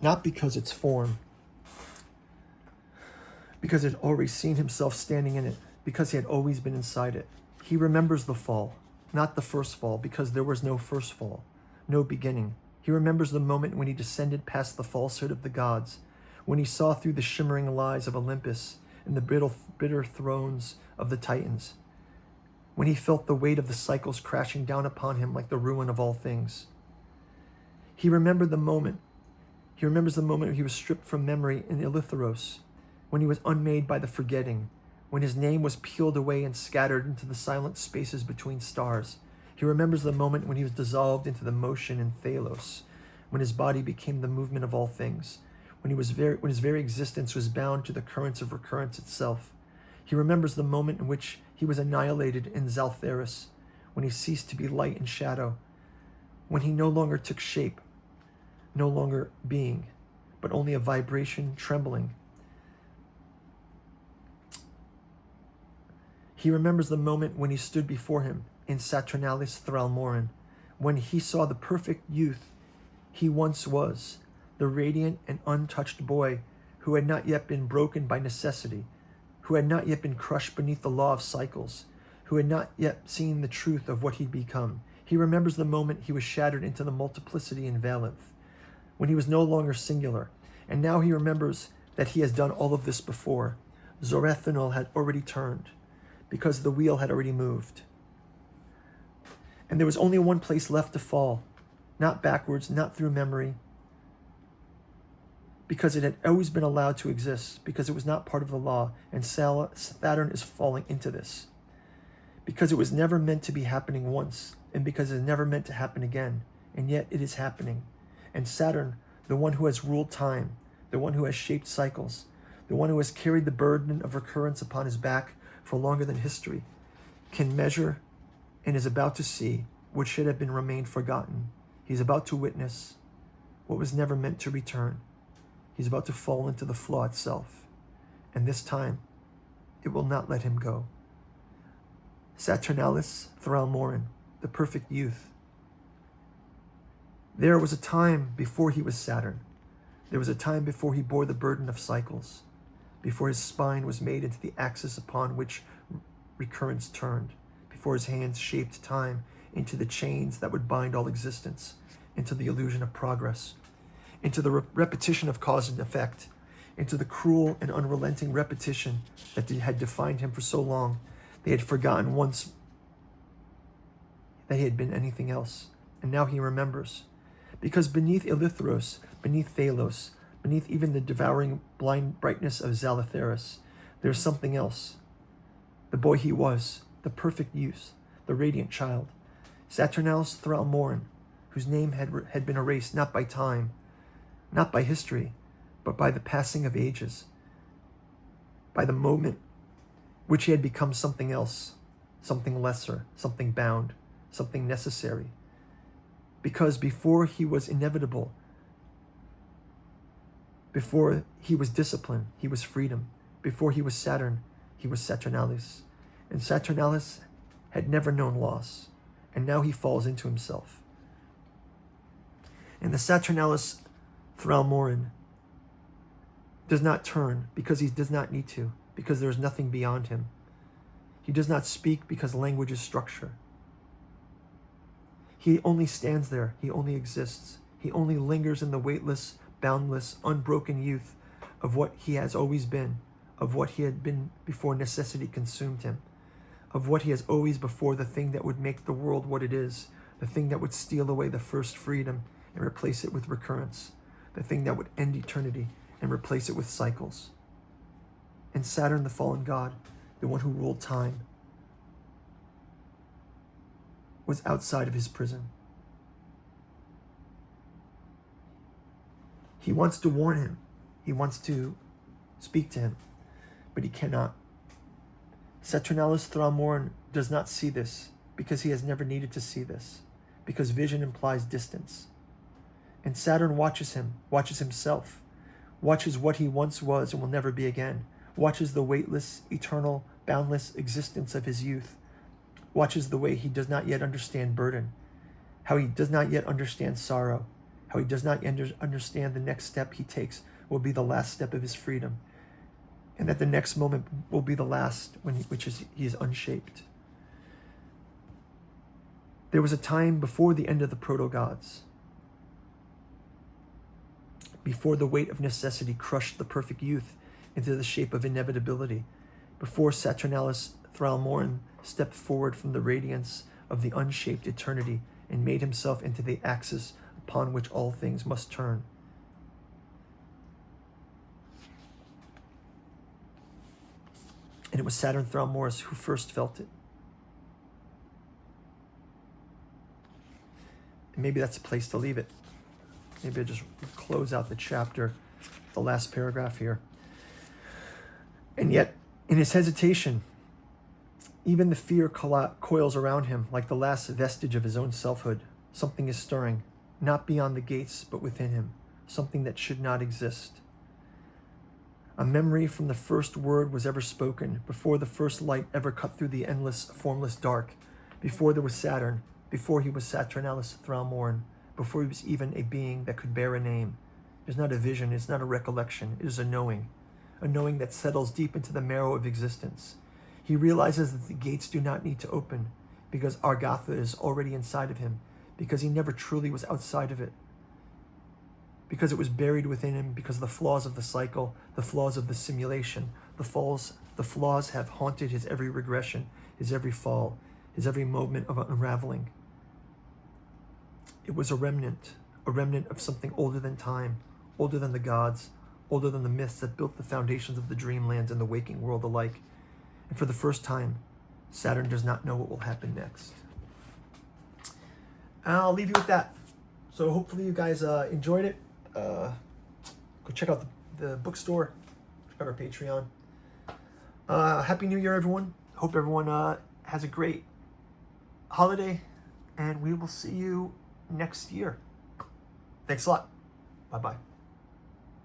Not because it's form, because he had already seen himself standing in it, because he had always been inside it. He remembers the fall, not the first fall, because there was no first fall, no beginning. He remembers the moment when he descended past the falsehood of the gods, when he saw through the shimmering lies of Olympus and the bitter thrones of the Titans, when he felt the weight of the cycles crashing down upon him like the ruin of all things. He remembered the moment. He remembers the moment he was stripped from memory in Eleutheros, when he was unmade by the forgetting, when his name was peeled away and scattered into the silent spaces between stars. He remembers the moment when he was dissolved into the motion in Thalos, when his body became the movement of all things, when his very existence was bound to the currents of recurrence itself. He remembers the moment in which he was annihilated in Zaltheris, when he ceased to be light and shadow, when he no longer took shape, no longer being, but only a vibration trembling. He remembers the moment when he stood before him in Saturnalis Thralmorin, when he saw the perfect youth he once was, the radiant and untouched boy who had not yet been broken by necessity, who had not yet been crushed beneath the law of cycles, who had not yet seen the truth of what he'd become. He remembers the moment he was shattered into the multiplicity in Valenth, when he was no longer singular. And now he remembers that he has done all of this before. Zorethanol had already turned, because the wheel had already moved. And there was only one place left to fall, not backwards, not through memory, because it had always been allowed to exist, because it was not part of the law, and Saturn is falling into this. Because it was never meant to be happening once, and because it is never meant to happen again, and yet it is happening. And Saturn, the one who has ruled time, the one who has shaped cycles, the one who has carried the burden of recurrence upon his back for longer than history, can measure and is about to see what should have been remained forgotten. He's about to witness what was never meant to return. He's about to fall into the flaw itself, and this time it will not let him go. Saturnalis Thralmorin, the perfect youth. There was a time before he was Saturn. There was a time before he bore the burden of cycles, before his spine was made into the axis upon which recurrence turned, before his hands shaped time into the chains that would bind all existence, into the illusion of progress, into the repetition of cause and effect, into the cruel and unrelenting repetition that had defined him for so long. They had forgotten once that he had been anything else, and now he remembers. Because beneath Eleutheros, beneath Thalos, beneath even the devouring blind brightness of Zalatheris, there's something else. The boy he was, the perfect youth, the radiant child, Saturnalis Thralmorin, whose name had been erased not by time, not by history, but by the passing of ages, by the moment which he had become something else, something lesser, something bound, something necessary. Because before he was inevitable, before he was discipline, he was freedom. Before he was Saturn, he was Saturnalis. And Saturnalis had never known loss, and now he falls into himself. And the Saturnalis Thralmorin does not turn because he does not need to, because there is nothing beyond him. He does not speak because language is structure. He only stands there. He only exists. He only lingers in the weightless, boundless, unbroken youth of what he has always been, of what he had been before necessity consumed him, of what he has always before the thing that would make the world what it is, the thing that would steal away the first freedom and replace it with recurrence, the thing that would end eternity and replace it with cycles. And Saturn, the fallen god, the one who ruled time, was outside of his prison. He wants to warn him. He wants to speak to him, but he cannot. Saturnalis Thralmorin does not see this because he has never needed to see this, because vision implies distance. And Saturn watches him, watches himself, watches what he once was and will never be again, watches the weightless, eternal, boundless existence of his youth, watches the way he does not yet understand burden, how he does not yet understand sorrow, how he does not understand the next step he takes will be the last step of his freedom, and that the next moment will be the last he is unshaped. There was a time before the end of the proto-gods, before the weight of necessity crushed the perfect youth into the shape of inevitability, before Saturnalis Thralmorin stepped forward from the radiance of the unshaped eternity and made himself into the axis upon which all things must turn. And it was Saturn Thralmorus who first felt it. And maybe that's a place to leave it. Maybe I just close out the chapter, the last paragraph here. And yet, in his hesitation, even the fear coils around him like the last vestige of his own selfhood. Something is stirring, not beyond the gates, but within him, something that should not exist. A memory from the first word was ever spoken, before the first light ever cut through the endless, formless dark, before there was Saturn, before he was Saturnalis Thralmorn, before he was even a being that could bear a name. It is not a vision, it is not a recollection, it is a knowing that settles deep into the marrow of existence. He realizes that the gates do not need to open, because Argatha is already inside of him, because he never truly was outside of it, because it was buried within him, because of the flaws of the cycle, the flaws of the simulation, the flaws have haunted his every regression, his every fall, his every moment of unraveling. It was a remnant of something older than time, older than the gods, older than the myths that built the foundations of the Dreamlands and the waking world alike. And for the first time, Saturn does not know what will happen next. I'll leave you with that. So hopefully you guys enjoyed it. Go check out the bookstore. Check out our Patreon. Happy New Year, everyone. Hope everyone has a great holiday, and we will see you next year. Thanks a lot. Bye-bye.